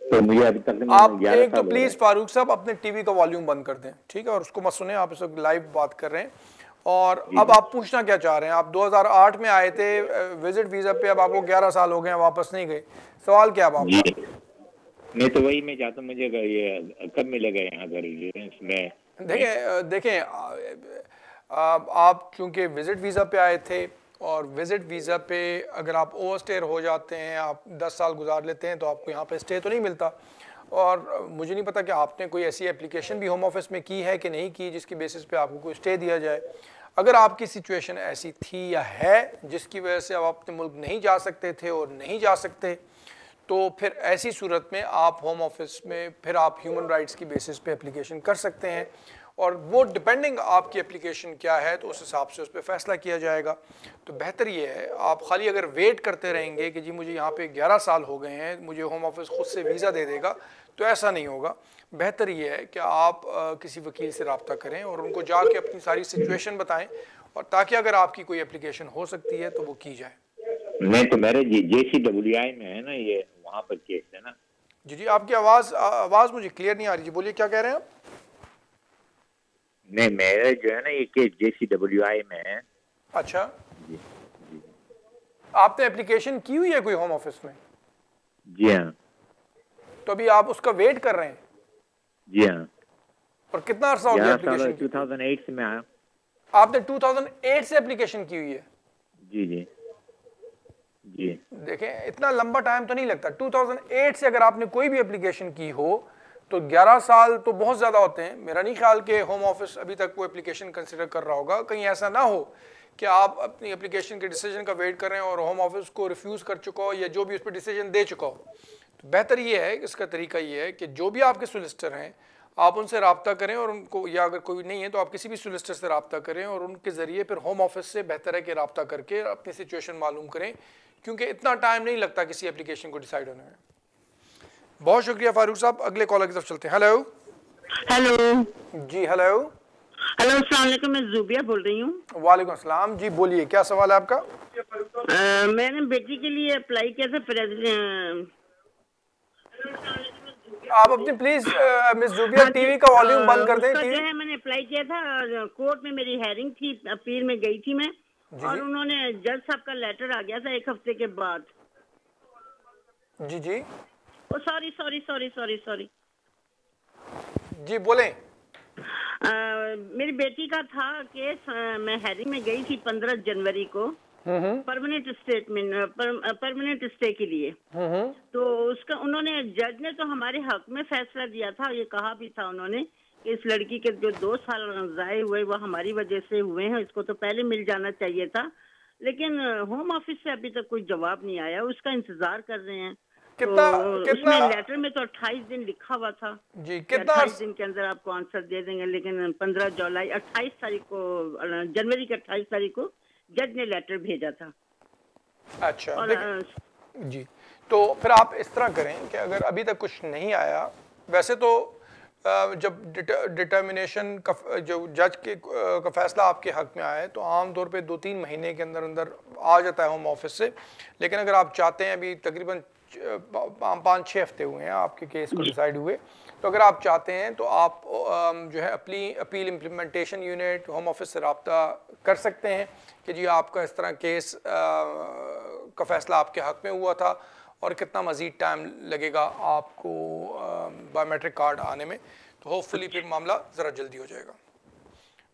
तो मुझे अभी तक आप एक तो प्लीज फारूक साहब अपने टीवी का वॉल्यूम बंद कर दें, ठीक है, और उसको मत सुने, आप इस वक्त लाइव बात कर रहे हैं। और अब आप पूछना क्या चाह रहे हैं? आप 2008 में आए थे विजिट वीजा पे, अब आपको 11 साल हो गए हैं, वापस नहीं गए। सवाल क्या है आपका? नहीं तो वही मैं चाहता हूँ, मुझे ये कब मिलेगा यहाँ का रेजिडेंस में? देखें आप चूंकि विजिट वीज़ा पे आए थे और विजिट वीज़ा पे अगर आप ओवर स्टेयर हो जाते हैं, आप 10 साल गुजार लेते हैं, तो आपको यहाँ पे स्टे तो नहीं मिलता। और मुझे नहीं पता कि आपने कोई ऐसी एप्लीकेशन भी होम ऑफिस में की है कि नहीं की जिसकी बेसिस पे आपको कोई स्टे दिया जाए। अगर आपकी सिचुएशन ऐसी थी या है जिसकी वजह से आप अपने मुल्क नहीं जा सकते थे और नहीं जा सकते, तो फिर ऐसी सूरत में आप होम ऑफिस में फिर आप ह्यूमन राइट्स की बेसिस पे एप्लीकेशन कर सकते हैं, और वो डिपेंडिंग आपकी एप्लीकेशन क्या है तो उस हिसाब से उस पर फैसला किया जाएगा। तो बेहतर ये है, आप खाली अगर वेट करते रहेंगे कि जी मुझे यहाँ पे 11 साल हो गए हैं, मुझे होम ऑफिस खुद से वीज़ा दे देगा, तो ऐसा नहीं होगा। बेहतर ये है कि आप किसी वकील से रब्ता करें और उनको जाके अपनी सारी सिचुएशन बताएं, और ताकि अगर आपकी कोई एप्लीकेशन हो सकती है तो वो की जाए। नहीं तो मेरे JCWI में है ना, ये वहाँ पर केस है ना। जी आपकी आवाज़ मुझे क्लियर नहीं आ रही। जी बोलिए क्या कह रहे हैं आप? नहीं मेरे जो है ना ये केस JCWI में है। अच्छा जी। आपने एप्लीकेशन की हुई है कोई होम ऑफिस में? जी हाँ। तो अभी आप उसका वेट कर रहे हैं? जी हाँ। और कितना अर्सा हो गया एप्लीकेशन? 2008 से मैं आया। आपने 2008 से एप्लीकेशन की हुई है? जी जी जी। देखें इतना लंबा टाइम तो नहीं लगता। 2008 से अगर आपने कोई भी एप्लीकेशन की हो तो 11 साल तो बहुत ज़्यादा होते हैं। मेरा नहीं ख्याल कि होम ऑफिस अभी तक वो एप्लीकेशन कंसिडर कर रहा होगा। कहीं ऐसा ना हो कि आप अपनी एप्लीकेशन के डिसीजन का वेट कर रहे हैं और होम ऑफिस को रिफ्यूज़ कर चुका हो या जो भी उस पर डिसीजन दे चुका हो। तो बेहतर ये है, इसका तरीका ये है कि जो भी आपके सोलिसिटर हैं आप उनसे रब्ता करें और उनको, या अगर कोई नहीं है तो आप किसी भी सोलिसिटर से रब्ता करें और उनके ज़रिए फिर होम ऑफिस से बेहतर है कि रब्ता करके अपनी सिचुएशन मालूम करें, क्योंकि इतना टाइम नहीं लगता किसी एप्लीकेशन को डिसाइड होने में। बहुत शुक्रिया फारूक साहब। अगले कॉलर की तरफ चलते हैं। हेलो। हेलो जी हेलो। हेलो अस्सलाम वालेकुम, मैं जुबिया बोल रही हूँ। वालेकुम अस्सलाम। जी बोलिए क्या सवाल है आपका? मैंने बेटी के लिए अप्लाई किया था प्रेसिडेंट। आप अपनी प्लीज मिस जुबिया टीवी का वॉल्यूम बंद कर दें। टीवी है, मैंने अप्लाई किया था, कोर्ट में मेरी हेयरिंग थी, अपील में गई थी मैं, और उन्होंने जज साहब का लेटर आ गया था 1 हफ्ते के बाद। जी जी। सॉरी जी बोलें। मेरी बेटी का था केस, मैं हेयरिंग में गई थी 15 जनवरी को परमानेंट स्टे के लिए। तो उसका उन्होंने, जज ने तो हमारे हक में फैसला दिया था। ये कहा भी था उन्होंने कि इस लड़की के जो 2 साल ज़ाये हुए वो हमारी वजह से हुए हैं, इसको तो पहले मिल जाना चाहिए था। लेकिन होम ऑफिस से अभी तक कोई जवाब नहीं आया, उसका इंतजार कर रहे हैं। कितना लेटर में तो 28 दिन लिखा हुआ था जी, कितना 28 दिन के अंदर आपको आंसर दे देंगे, लेकिन 15 जुलाई 28 तारीख को, जनवरी की 28 तारीख को जज ने लेटर भेजा था। अच्छा और जी, तो फिर आप इस तरह करें कि अगर अभी तक कुछ नहीं आया, वैसे तो जब डिटर्मिनेशन का जो जज के का फैसला आपके हक में आए तो आम तौर पे 2-3 महीने के अंदर अंदर आ जाता है होम ऑफिस से। लेकिन अगर आप चाहते हैं, अभी तकरीबन 5-6 हफ्ते हुए हैं आपके केस को डिसाइड हुए, तो अगर आप चाहते हैं तो आप जो है appeal implementation unit home office से रब्ता कर सकते हैं कि जी आपका इस तरह केस का फैसला आपके हक में हुआ था और कितना मज़ीद टाइम लगेगा आपको बायोमेट्रिक कार्ड आने में, तो होपफुली फिर मामला ज़रा जल्दी हो जाएगा।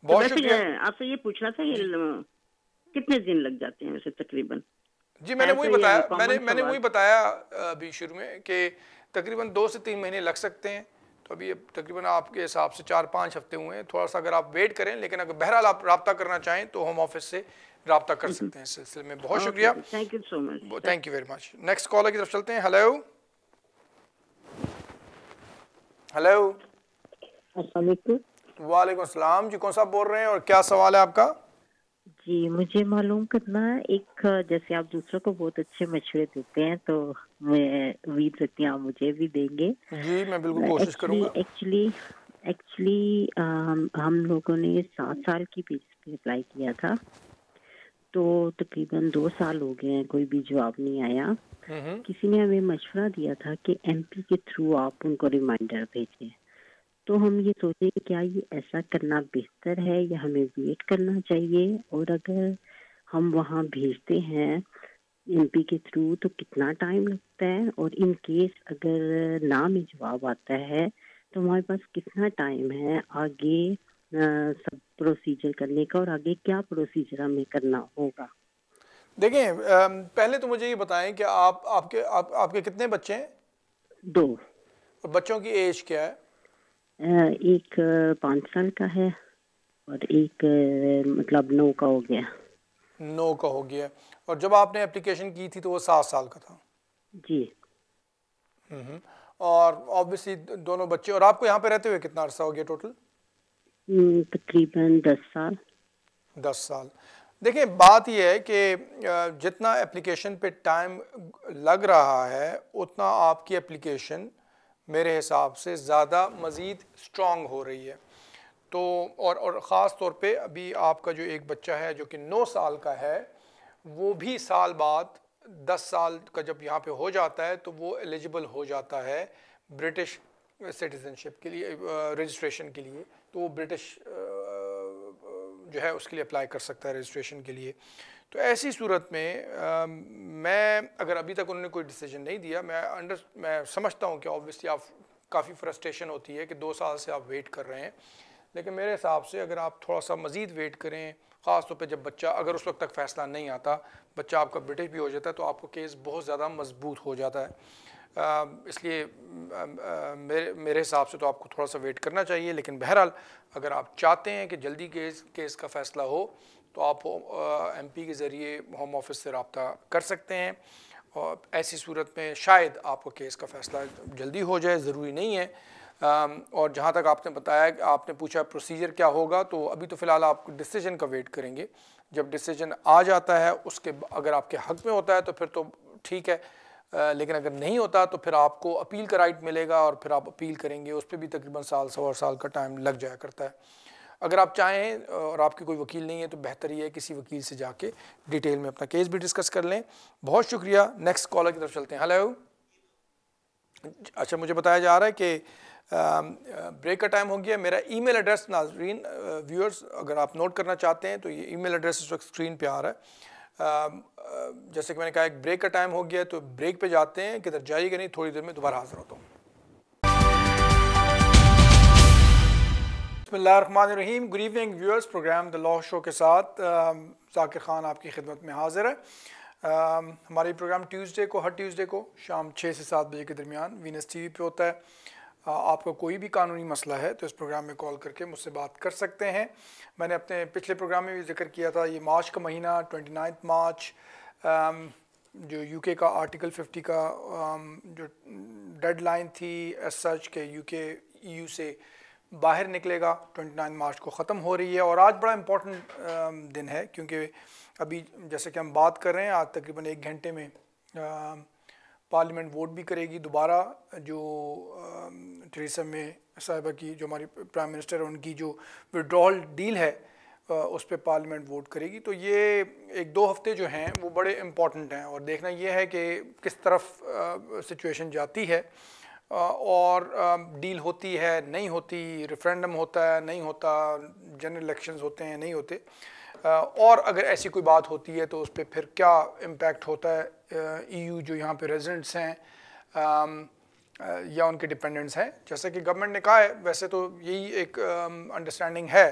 बहुत शुक्रिया। आपसे ये पूछना था, ये कितने दिन लग जाते हैं वैसे तकरीबन? जी मैंने वही बताया, मैंने वही बताया अभी शुरू में कि तकरीबन 2 से 3 महीने लग सकते हैं। तो अभी तकरीबन आपके हिसाब से 4-5 हफ्ते हुए हैं। थोड़ा सा अगर आप वेट करें, लेकिन अगर बहरहाल आप रब्ता करना चाहें तो होम ऑफिस से रब्ता कर सकते हैं इस सिलसिले में। बहुत शुक्रिया, thank you so much, thank you very much. Next collar की तरफ चलते हैं। हेलो हेलो, अस्सलाम वालेकुम। वालेकुम अस्सलाम जी, कौन सा बोल रहे हैं और क्या सवाल है आपका? जी मुझे मालूम करना है, एक जैसे आप दूसरों को बहुत अच्छे मशवरे देते हैं तो मैं उम्मीद रखती हूँ आप मुझे भी देंगे। जी मैं बिल्कुल कोशिश करूंगा। एक्चुअली हम लोगों ने 7 साल की बेस पे अप्लाई किया था, तो तकरीबन 2 साल हो गए हैं, कोई भी जवाब नहीं आया। किसी ने हमें मशवरा दिया था कि एमपी के थ्रू आप उनको रिमाइंडर भेजें, तो हम ये सोचे कि क्या ये ऐसा करना बेहतर है या हमें वेट करना चाहिए, और अगर हम वहाँ भेजते हैं एमपी के थ्रू तो कितना टाइम लगता है, और इन केस अगर ना में जवाब आता है तो हमारे पास कितना टाइम है आगे सब प्रोसीजर करने का, और आगे क्या प्रोसीजर हमें करना होगा? देखें, पहले तो मुझे ये बताएं कि आपके कितने बच्चे हैं? 2। और बच्चों की एज क्या है? एक 5 साल का है और एक मतलब 9 का हो गया। 9 का हो गया। और जब आपने एप्लीकेशन की थी तो वो 7 साल का था? जी। और ऑब्वियसली दोनों बच्चे। और आपको यहाँ पे रहते हुए कितना अर्सा हो गया टोटल? तकरीबन 10 साल। 10 साल। देखिए बात यह है कि जितना एप्लीकेशन पे टाइम लग रहा है उतना आपकी एप्लीकेशन मेरे हिसाब से ज़्यादा मज़ीद स्ट्रॉन्ग हो रही है। तो और ख़ास तौर पे अभी आपका जो एक बच्चा है जो कि 9 साल का है, वो भी साल बाद 10 साल का जब यहाँ पे हो जाता है तो वो एलिजिबल हो जाता है ब्रिटिश सिटीज़नशिप के लिए, रजिस्ट्रेशन के लिए। तो वो ब्रिटिश जो है उसके लिए अप्लाई कर सकता है रजिस्ट्रेशन के लिए। तो ऐसी सूरत में मैं अगर अभी तक उन्होंने कोई डिसीजन नहीं दिया, मैं समझता हूँ कि ऑब्वियसली आप काफ़ी फ्रस्ट्रेशन होती है कि 2 साल से आप वेट कर रहे हैं, लेकिन मेरे हिसाब से अगर आप थोड़ा सा मज़ीद वेट करें, ख़ास तौर पे जब बच्चा अगर उस वक्त तक फ़ैसला नहीं आता, बच्चा आपका ब्रिटिश भी हो जाता है, तो आपको केस बहुत ज़्यादा मजबूत हो जाता है। इसलिए मेरे हिसाब से तो आपको थोड़ा सा वेट करना चाहिए। लेकिन बहरहाल अगर आप चाहते हैं कि जल्दी केस का फ़ैसला हो तो आप एमपी के ज़रिए होम ऑफिस से रब्ता कर सकते हैं, और ऐसी सूरत में शायद आपको केस का फ़ैसला जल्दी हो जाए, ज़रूरी नहीं है। और जहाँ तक आपने बताया कि आपने पूछा प्रोसीजर क्या होगा, तो अभी तो फ़िलहाल आप डिसीजन का वेट करेंगे। जब डिसीजन आ जाता है उसके अगर आपके हक़ में होता है तो फिर तो ठीक है, लेकिन अगर नहीं होता तो फिर आपको अपील का राइट मिलेगा और फिर आप अपील करेंगे, उस पर भी तकरीबन सवा साल का टाइम लग जाया करता है। अगर आप चाहें और आपकी कोई वकील नहीं है तो बेहतर ही है किसी वकील से जाके डिटेल में अपना केस भी डिस्कस कर लें। बहुत शुक्रिया। नेक्स्ट कॉलर की तरफ चलते हैं। हेलो। अच्छा, मुझे बताया जा रहा है कि ब्रेक का टाइम हो गया। मेरा ईमेल एड्रेस नाज़रीन व्यूअर्स अगर आप नोट करना चाहते हैं तो ये ईमेल एड्रेस इस वक्त स्क्रीन पे आ रहा है। जैसे कि मैंने कहा एक ब्रेक का टाइम हो गया तो ब्रेक पे जाते हैं, किधर जाइएगा नहीं, थोड़ी देर में दोबारा हाजिर होता हूँ। बिस्मिल्लाहिर्रहमानिर्रहीम। Good evening viewers, programme the law show के साथ ज़ाकिर ख़ान आपकी खिदमत में हाजिर है। हमारी प्रोग्राम हर ट्यूसडे को शाम 6 से 7 बजे के दरमियान वीनस टीवी पे होता है। आपका कोई भी कानूनी मसला है तो इस प्रोग्राम में कॉल करके मुझसे बात कर सकते हैं। मैंने अपने पिछले प्रोग्राम में भी जिक्र किया था, ये मार्च का महीना 29 मार्च जो यूके का आर्टिकल 50 का जो डेडलाइन थी एज सच के यूके ईयू से बाहर निकलेगा, 29 मार्च को ख़त्म हो रही है। और आज बड़ा इम्पोर्टेंट दिन है क्योंकि अभी जैसे कि हम बात कर रहे हैं, आज तकरीबन 1 घंटे में पार्लियामेंट वोट भी करेगी दोबारा, जो थेरेसा मे साहिबा की, जो हमारी प्राइम मिनिस्टर है, उनकी जो विड्रॉल डील है उस पर पार्लियामेंट वोट करेगी। तो ये 1-2 हफ्ते जो हैं वो बड़े इम्पॉर्टेंट हैं और देखना ये है कि किस तरफ सिचुएशन जाती है और डील होती है नहीं होती, रेफरेंडम होता है नहीं होता, जनरल इलेक्शंस होते हैं नहीं होते, और अगर ऐसी कोई बात होती है तो उस पर फिर क्या इम्पैक्ट होता है EU जो यहाँ पे रेजिडेंट्स हैं या उनके डिपेंडेंट्स हैं। जैसा कि गवर्नमेंट ने कहा है, वैसे तो यही एक अंडरस्टैंडिंग है,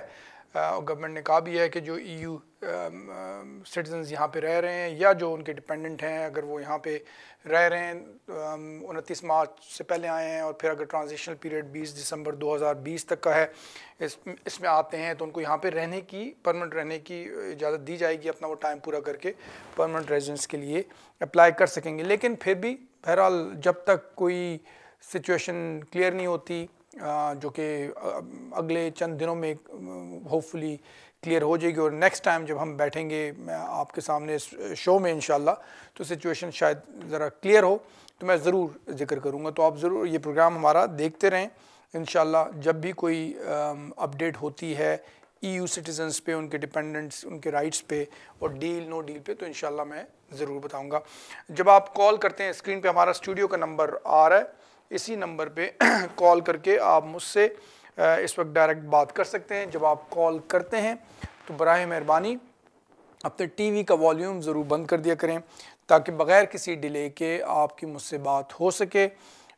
गवर्नमेंट ने कहा भी है कि जो EU सिटीजन्स यहाँ पे रह रहे हैं या जो उनके डिपेंडेंट हैं, अगर वो यहाँ पे रह रहे हैं 29 मार्च से पहले आए हैं और फिर अगर ट्रांजिशनल पीरियड 20 दिसंबर 2020 तक का है, इसमें आते हैं तो उनको यहाँ पे रहने की, परमानेंट रहने की इजाज़त दी जाएगी। अपना वो टाइम पूरा करके परमानेंट रेजिडेंस के लिए अप्लाई कर सकेंगे। लेकिन फिर भी बहरहाल जब तक कोई सिचुएशन क्लियर नहीं होती, जो कि अगले चंद दिनों में होपफुली क्लियर हो जाएगी और नेक्स्ट टाइम जब हम बैठेंगे मैं आपके सामने इस शो में इंशाल्लाह, तो सिचुएशन शायद ज़रा क्लियर हो तो मैं ज़रूर जिक्र करूँगा। तो आप ज़रूर ये प्रोग्राम हमारा देखते रहें। इंशाल्लाह जब भी कोई अपडेट होती है EU सिटीजन्स पे, उनके डिपेंडेंट्स, उनके राइट्स पे और डील नो डील पे, तो इंशाल्लाह मैं ज़रूर बताऊँगा। जब आप कॉल करते हैं, स्क्रीन पर हमारा स्टूडियो का नंबर आ रहा है, इसी नंबर पे कॉल करके आप मुझसे इस वक्त डायरेक्ट बात कर सकते हैं। जब आप कॉल करते हैं तो बराए मेहरबानी अपने टीवी का वॉल्यूम ज़रूर बंद कर दिया करें ताकि बग़ैर किसी डिले के आपकी मुझसे बात हो सके।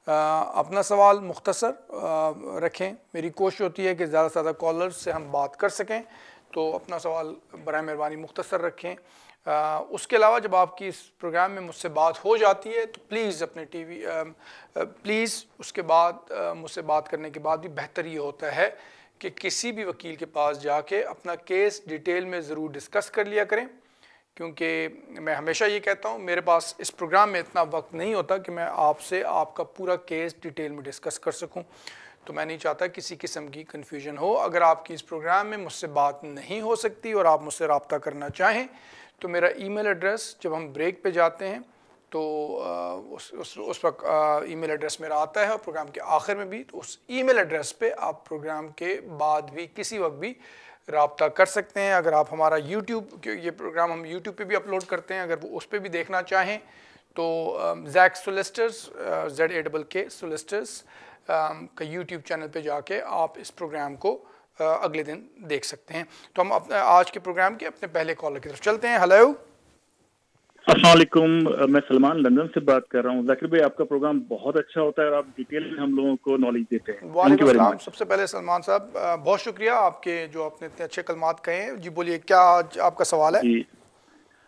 अपना सवाल मुख्तसर रखें। मेरी कोशिश होती है कि ज़्यादा से ज़्यादा कॉलर्स से हम बात कर सकें, तो अपना सवाल बराए मेहरबानी मुख्तसर रखें। उसके अलावा जब आपकी इस प्रोग्राम में मुझसे बात हो जाती है तो प्लीज़ अपने प्लीज़ उसके बाद मुझसे बात करने के बाद भी बेहतर ये होता है कि किसी भी वकील के पास जाके अपना केस डिटेल में ज़रूर डिस्कस कर लिया करें, क्योंकि मैं हमेशा ये कहता हूँ मेरे पास इस प्रोग्राम में इतना वक्त नहीं होता कि मैं आपसे आपका पूरा केस डिटेल में डिस्कस कर सकूँ। तो मैं नहीं चाहता किसी किस्म की कन्फ्यूजन हो। अगर आपकी इस प्रोग्राम में मुझसे बात नहीं हो सकती और आप मुझसे रब्ता करना चाहें तो मेरा ईमेल एड्रेस, जब हम ब्रेक पे जाते हैं तो उस वक्त ईमेल एड्रेस मेरा आता है और प्रोग्राम के आखिर में भी, तो उस ईमेल एड्रेस पे आप प्रोग्राम के बाद भी किसी वक्त भी रब्ता कर सकते हैं। अगर आप हमारा YouTube, ये प्रोग्राम हम YouTube पे भी अपलोड करते हैं, अगर वो उस पर भी देखना चाहें तो जैक सोलिसिटर्स, ZAKK सोलिसिटर्स का YouTube चैनल पे जाके आप इस प्रोग्राम को अगले दिन देख सकते हैं। तो हम अपने आज के प्रोग्राम के अपने पहले कॉलर की तरफ चलते हैं। हेलो, अस्सलाम वालेकुम, मैं सलमान लंदन से बात कर रहा हूँ। जाकिर भाई, आपका प्रोग्राम बहुत अच्छा होता है और आप डिटेल में हम लोगों को नॉलेज देते हैं। वालेकुम अस्सलाम। सबसे पहले सलमान साहब बहुत शुक्रिया आपके जो आपने इतने अच्छे कलमात कहे हैं। जी बोलिए, क्या आज आपका सवाल है? जी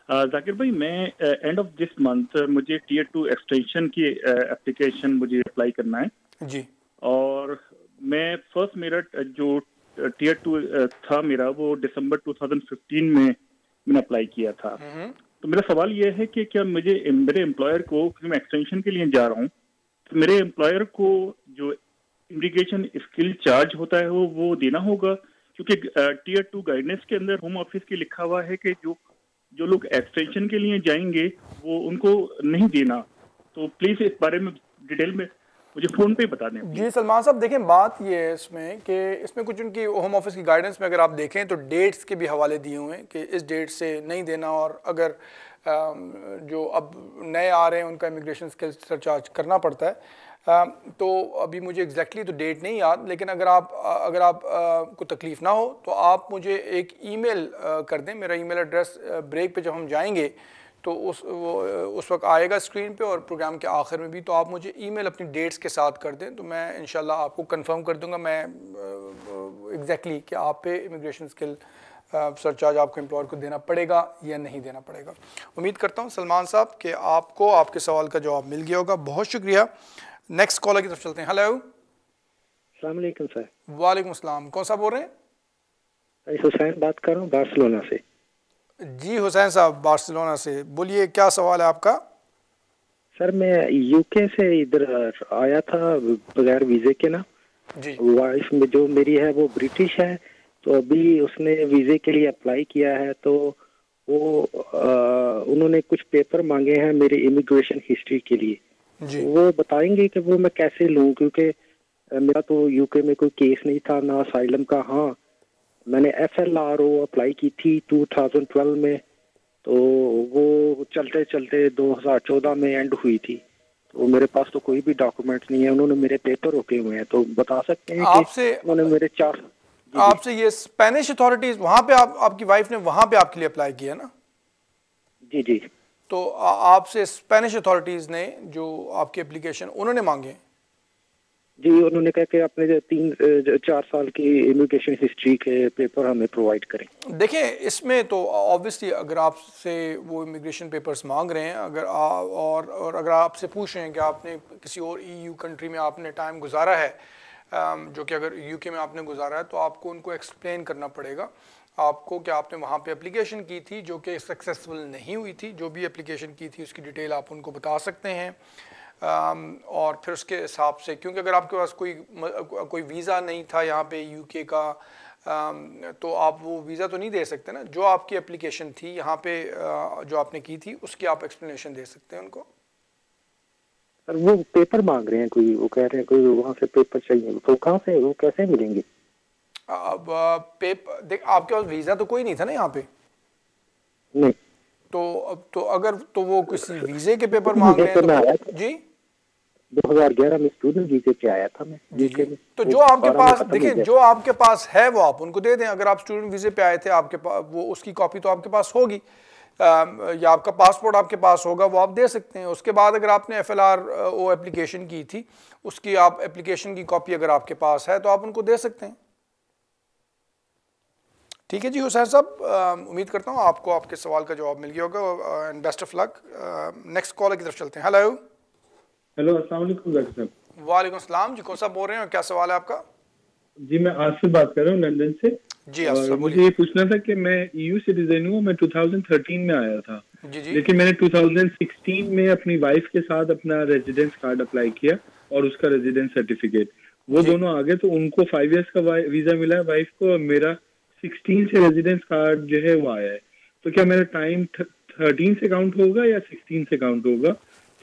जाकिर भाई, मैं एंड ऑफ दिस मंथ मुझे Tier 2 एक्सटेंशन की एप्लीकेशन मुझे अप्लाई करना है जी, और मैं फर्स्ट मेरिट जो Tier 2 था मेरा, वो दिसंबर 2015 में मैंने अप्लाई किया था। तो मेरा सवाल ये है कि क्या मुझे मेरे एम्प्लॉयर को, क्योंकि मैं एक्सटेंशन के लिए जा रहा हूँ, तो मेरे एम्प्लॉयर को जो इमिग्रेशन स्किल चार्ज होता है वो देना होगा? क्योंकि Tier 2 गाइडेंस के अंदर होम ऑफिस की लिखा हुआ है कि जो लोग एक्सटेंशन के लिए जाएंगे वो उनको नहीं देना। तो प्लीज़ इस बारे में डिटेल में मुझे फ़ोन पे बता दें। जी सलमान साहब, देखें बात ये है इसमें कि इसमें कुछ उनकी होम ऑफिस की गाइडेंस में अगर आप देखें तो डेट्स के भी हवाले दिए हुए हैं कि इस डेट से नहीं देना, और अगर जो अब नए आ रहे हैं उनका इमिग्रेशन स्किल सरचार्ज करना पड़ता है। तो अभी मुझे एग्जैक्टली तो डेट नहीं याद, लेकिन अगर आप को तकलीफ़ ना हो तो आप मुझे एक ईमेल कर दें। मेरा ईमेल एड्रेस ब्रेक पे जब हम जाएंगे तो उस वक्त आएगा स्क्रीन पे और प्रोग्राम के आखिर में भी, तो आप मुझे ईमेल अपनी डेट्स के साथ कर दें तो मैं इंशाल्लाह आपको कंफर्म कर दूंगा मैं एग्जैक्टली कि आप पे इमिग्रेशन स्किल सरचार्ज आपको एम्प्लॉयर को देना पड़ेगा या नहीं देना पड़ेगा। उम्मीद करता हूँ सलमान साहब कि आपको आपके सवाल का जवाब मिल गया होगा। बहुत शुक्रिया। नेक्स्ट कॉलर की तरफ चलते हैं। हेलो, अस्सलाम वालेकुम सर। वालेकुम अस्सलाम। कौन सा बोल रहे हैं? हुसैन बात कर रहा हूँ बार्सिलोना से। जी हुसैन साहब बार्सिलोना से, बोलिए क्या सवाल है आपका? सर मैं यूके से इधर आया था बगैर वीज़े के ना जी। वाइफ में जो मेरी है वो ब्रिटिश है, तो अभी उसने वीज़े के लिए अप्लाई किया है, तो वो उन्होंने कुछ पेपर मांगे हैं मेरे इमिग्रेशन हिस्ट्री के लिए। वो बताएंगे कि वो मैं कैसे लूँ, क्योंकि मेरा तो यूके में कोई केस नहीं था ना असाइलम का। हाँ, मैंने FLRO अप्लाई की थी 2012 में, तो वो चलते चलते 2014 में एंड हुई थी। तो मेरे पास तो कोई भी डॉक्यूमेंट नहीं है, उन्होंने मेरे पेपर रोके हुए हैं। तो बता सकते हैं आपसे कि उन्होंने मेरे 4 आपसे ये स्पेनिश अथॉरिटीज वहां पे आपकी वाइफ ने वहां पे आपके लिए अप्लाई किया ना? जी जी। तो आपसे स्पेनिश अथॉरिटीज ने जो आपके एप्लीकेशन उन्होंने मांगे? जी, उन्होंने कहा कि अपने 3-4 साल की इमिग्रेशन हिस्ट्री के पेपर हमें प्रोवाइड करें। देखें, इसमें तो ऑब्वियसली अगर आपसे वो इमिग्रेशन पेपर्स मांग रहे हैं, अगर और अगर आपसे पूछ रहे हैं कि आपने किसी और EU कंट्री में आपने टाइम गुजारा है, जो कि अगर UK में आपने गुजारा है, तो आपको उनको एक्सप्लेन करना पड़ेगा आपको कि आपने वहाँ पे एप्लीकेशन की थी जो कि सक्सेसफुल नहीं हुई थी। जो भी एप्लीकेशन की थी उसकी डिटेल आप उनको बता सकते हैं, और फिर उसके हिसाब से, क्योंकि अगर आपके पास कोई वीज़ा नहीं था यहाँ पे UK का, तो आप वो वीज़ा तो नहीं दे सकते ना। जो आपकी एप्लीकेशन थी यहाँ पे जो आपने की थी उसकी आप एक्सप्लेनेशन दे सकते हैं उनको। सर वो पेपर मांग रहे हैं, कोई वो कह रहे हैं कोई वहाँ से पेपर चाहिए, तो कहाँ से वो कैसे मिलेंगे? अब पेपर देख, आपके पास वीज़ा तो कोई नहीं था ना यहाँ पे? नहीं। तो अगर तो वो किसी वीज़े के पेपर मांग रहे हैं तो जी 2011 में स्टूडेंट वीज़े पे आया था मैं यूके में। तो जो आपके पास, देखिए जो आपके पास है वो आप उनको दे दें। अगर आप स्टूडेंट वीज़े पे आए थे, आपके पास वो उसकी कॉपी तो आपके पास होगी, या आपका पासपोर्ट आपके पास होगा, वो आप दे सकते हैं। उसके बाद अगर आपने FLRO एप्लीकेशन की थी, उसकी आप एप्लीकेशन की कॉपी अगर आपके पास है तो आप उनको दे सकते हैं। ठीक है जी हुसैन साहब, उम्मीद करता हूँ आपको आपके सवाल का जवाब मिल गया होगा, and best of luck. Next collar की तरफ चलते हैं। हेलो हेलो, अस्सलाम वालेकुम डॉक्टर साहब। वालेकुम सलाम जी, कौन सा बोल रहे हैं और क्या सवाल है आपका? जी मैं आसिफ बात कर रहा हूँ लंदन से। जी और मुझे ये पूछना था कि मैं EU सिटीजन हूँ, मैं 2013 में आया था। जी। लेकिन मैंने 2016 में अपनी वाइफ के साथ अपना रेजिडेंस कार्ड अप्लाई किया और उसका रेजिडेंस सर्टिफिकेट, वो दोनों आ गए। तो उनको 5 इयर्स का वीजा मिला है वाइफ को, और मेरा 16 से रेजिडेंस कार्ड जो है वो आया है। तो क्या मेरा टाइम 13 से काउंट होगा या 16 से काउंट होगा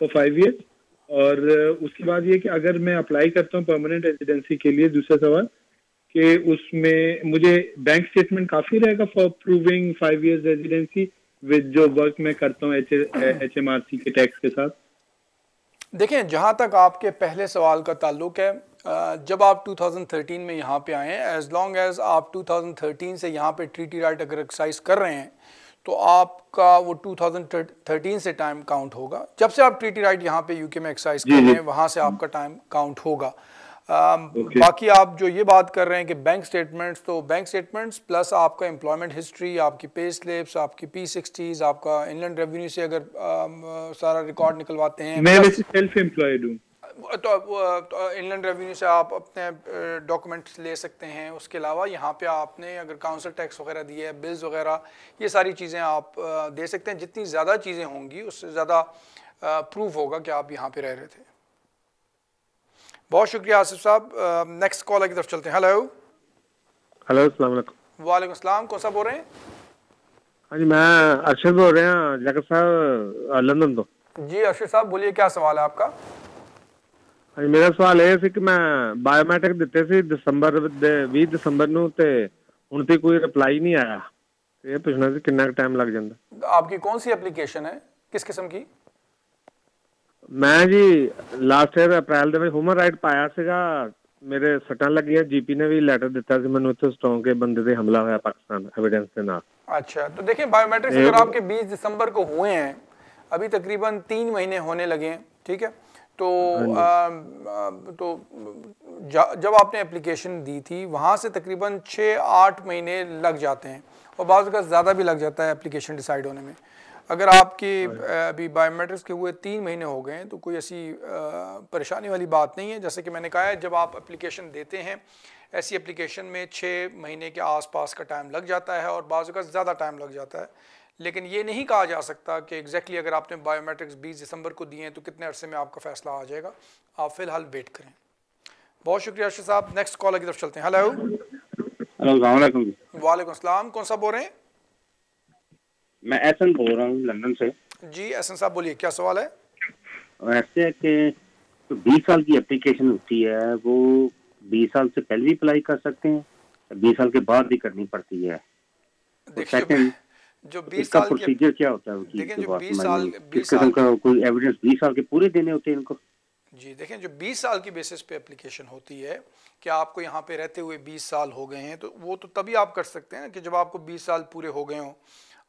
फॉर 5 इयर्स? और उसके बाद ये कि अगर मैं अप्लाई करता हूँ परमानेंट रेजिडेंसी के लिए, दूसरा सवाल कि उसमें मुझे बैंक स्टेटमेंट काफी रहेगा for proving 5 years residency with जो वर्क मैं करता हूँ HMRC के टैक्स के साथ? देखें, जहाँ तक आपके पहले सवाल का ताल्लुक है, जब आप 2013 में यहाँ पे आए हैं, एज लॉन्ग एज आप 2013 से यहाँ पे ट्रीटी राइट अगर एक्सरसाइज कर रहे हैं, तो आपका वो 2013 से टाइम काउंट होगा। जब से आप ट्रीटी राइट यहाँ पे UK में एक्सरसाइज कर रहे हैं, वहाँ से आपका टाइम काउंट होगा। बाकी आप जो ये बात कर रहे हैं कि बैंक स्टेटमेंट्स, तो बैंक स्टेटमेंट्स प्लस आपका एम्प्लॉयमेंट हिस्ट्री, आपकी पे स्लिप्स, आपकी P60s, आपका इनलैंड रेवेन्यू से अगर सारा रिकॉर्ड निकलवाते हैं। मैं वैसे सेल्फ एम्प्लॉयड हूँ, तो इनलैंड रेवेन्यू से आप अपने डॉक्यूमेंट्स ले सकते हैं। उसके अलावा यहाँ पे आपने अगर काउंसिल टैक्स वगैरह दिए है, बिल्स वगैरह, ये सारी चीज़ें आप दे सकते हैं। जितनी ज़्यादा चीज़ें होंगी उससे ज़्यादा प्रूफ होगा कि आप यहाँ पे रह रहे थे। बहुत शुक्रिया आसिफ साहब। नेक्स्ट कॉलर की तरफ चलते हैं। हेलो अस्सलाम वालेकुम। वालेकुम सलाम, कौन सा बोल रहे हैं? हाँ जी, मैं अरशद बोल रहे हैं जैकब साहब, लंदन तो। जी अरशद साहब बोलिए, क्या सवाल है आपका? हाँ, मेरा सवाल ये है कि मैं बायोमेट्रिक दिते सी दिसंबर 20 दिसंबर ਨੂੰ ਤੇ ਹੁਣ ਤੇ कोई रिप्लाई नहीं आया। ये पूछना सी कितना टाइम लग जाता? आपकी कौन सी एप्लीकेशन है, किस किस्म की? मैं जी लास्ट ईयर अप्रैल ਦੇ ਵਿੱਚ ह्यूमन राइट ਪਾਇਆ ਸੀਗਾ, ਮੇਰੇ ਸੱਟਾਂ ਲੱਗੀਆਂ, जीपी ने भी ਲੈਟਰ ਦਿੱਤਾ ਸੀ ਮੈਨੂੰ ਇੱਥੇ ਸਟੋਂਗ ਕੇ ਬੰਦੇ ਤੇ ਹਮਲਾ ਹੋਇਆ पाकिस्तान एविडेंस के नाम। अच्छा, तो देखिए बायोमेट्रिक्स अगर आपके 20 दिसंबर को हुए हैं, अभी तकरीबन 3 महीने होने लगे हैं, ठीक है? तो जब आपने एप्लीकेशन दी थी वहाँ से तकरीबन 6-8 महीने लग जाते हैं, और बाज़ का ज़्यादा भी लग जाता है एप्लीकेशन डिसाइड होने में। अगर आपकी अभी बायोमेट्रिक्स के हुए 3 महीने हो गए हैं तो कोई ऐसी परेशानी वाली बात नहीं है। जैसे कि मैंने कहा है, जब आप एप्लीकेशन देते हैं, ऐसी एप्लीकेशन में 6 महीने के आसपास का टाइम लग जाता है, और बाज़ का ज़्यादा टाइम लग जाता है। लेकिन ये नहीं कहा जा सकता कि एग्जैक्टली अगर आपने बायोमेट्रिक्स 20 दिसंबर को दिए हैं तो कितने अरसे में आपका फैसला आ जाएगा। आप फ़िलहाल वेट करें। बहुत शुक्रिया अर्शद साहब। नेक्स्ट कॉलर की तरफ चलते हैं। हेलो वालेकुम सलाम, कौन सा बोल रहे हैं? मैं एहसन बोल रहा हूँ लंदन से। जी एहसन साहब बोलिए, क्या सवाल है? ऐसे है कि तो 20 साल की एप्लीकेशन होती है, वो 20 साल से पहले भी अप्लाई कर सकते हैं, 20 साल के बाद भी करनी पड़ती है? देखिए जो 20 इसका साल की प्रोसीजर क्या होता है? देखिए जो 20 साल का कोई एविडेंस 20 साल के पूरे देने होते हैं इनको? जी देखें, जो 20 साल की बेसिस पे एप्लीकेशन होती है कि आपको यहाँ पे रहते हुए 20 साल हो गए हैं, तो वो तो तभी आप कर सकते हैं कि जब आपको 20 साल पूरे हो गए हों,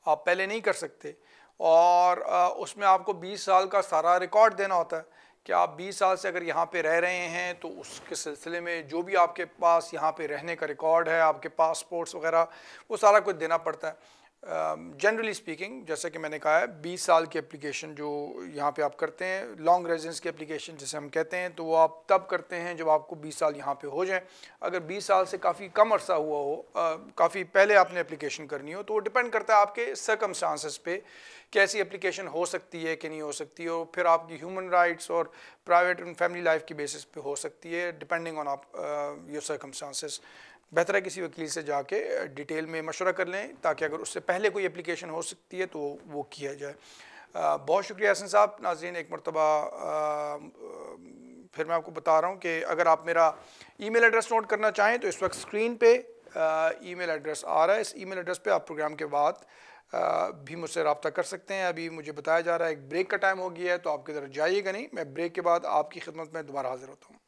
आप पहले नहीं कर सकते। और उसमें आपको 20 साल का सारा रिकॉर्ड देना होता है कि आप 20 साल से अगर यहाँ पे रह रहे हैं तो उसके सिलसिले में जो भी आपके पास यहाँ पे रहने का रिकॉर्ड है, आपके पासपोर्ट्स वगैरह, वो सारा कुछ देना पड़ता है। जनरली स्पीकिंग जैसे कि मैंने कहा है, 20 साल की एप्लीकेशन जो यहाँ पे आप करते हैं, लॉन्ग रेजिडेंस की एप्लीकेशन जिसे हम कहते हैं, तो वो आप तब करते हैं जब आपको 20 साल यहाँ पे हो जाएं। अगर 20 साल से काफ़ी कम अरसा हुआ हो, काफ़ी पहले आपने एप्लीकेशन करनी हो, तो वो डिपेंड करता है आपके सर्कमस्टांसेस पे कि ऐसी एप्लीकेशन हो सकती है कि नहीं हो सकती, और फिर आपकी ह्यूमन राइट्स और प्राइवेट एंड फैमिली लाइफ की बेसिस पे हो सकती है, डिपेंडिंग ऑन आप योर सर्कमस्टांसेस। बेहतर है किसी वकील से जाके डिटेल में मशवरा कर लें, ताकि अगर उससे पहले कोई एप्लीकेशन हो सकती है तो वो किया जाए। बहुत शुक्रिया हसन साहब। नाज़रीन, एक मरतबा फिर मैं आपको बता रहा हूँ कि अगर आप मेरा ईमेल एड्रेस नोट करना चाहें तो इस वक्त स्क्रीन पे ईमेल एड्रेस आ रहा है। इस ईमेल एड्रेस पे आप प्रोग्राम के बाद भी मुझसे रब्ता कर सकते हैं। अभी मुझे बताया जा रहा है एक ब्रेक का टाइम हो गया है, तो आपकी तरफ जाइएगा नहीं, मैं ब्रेक के बाद आपकी खिदमत में दोबारा हाजिर होता हूँ।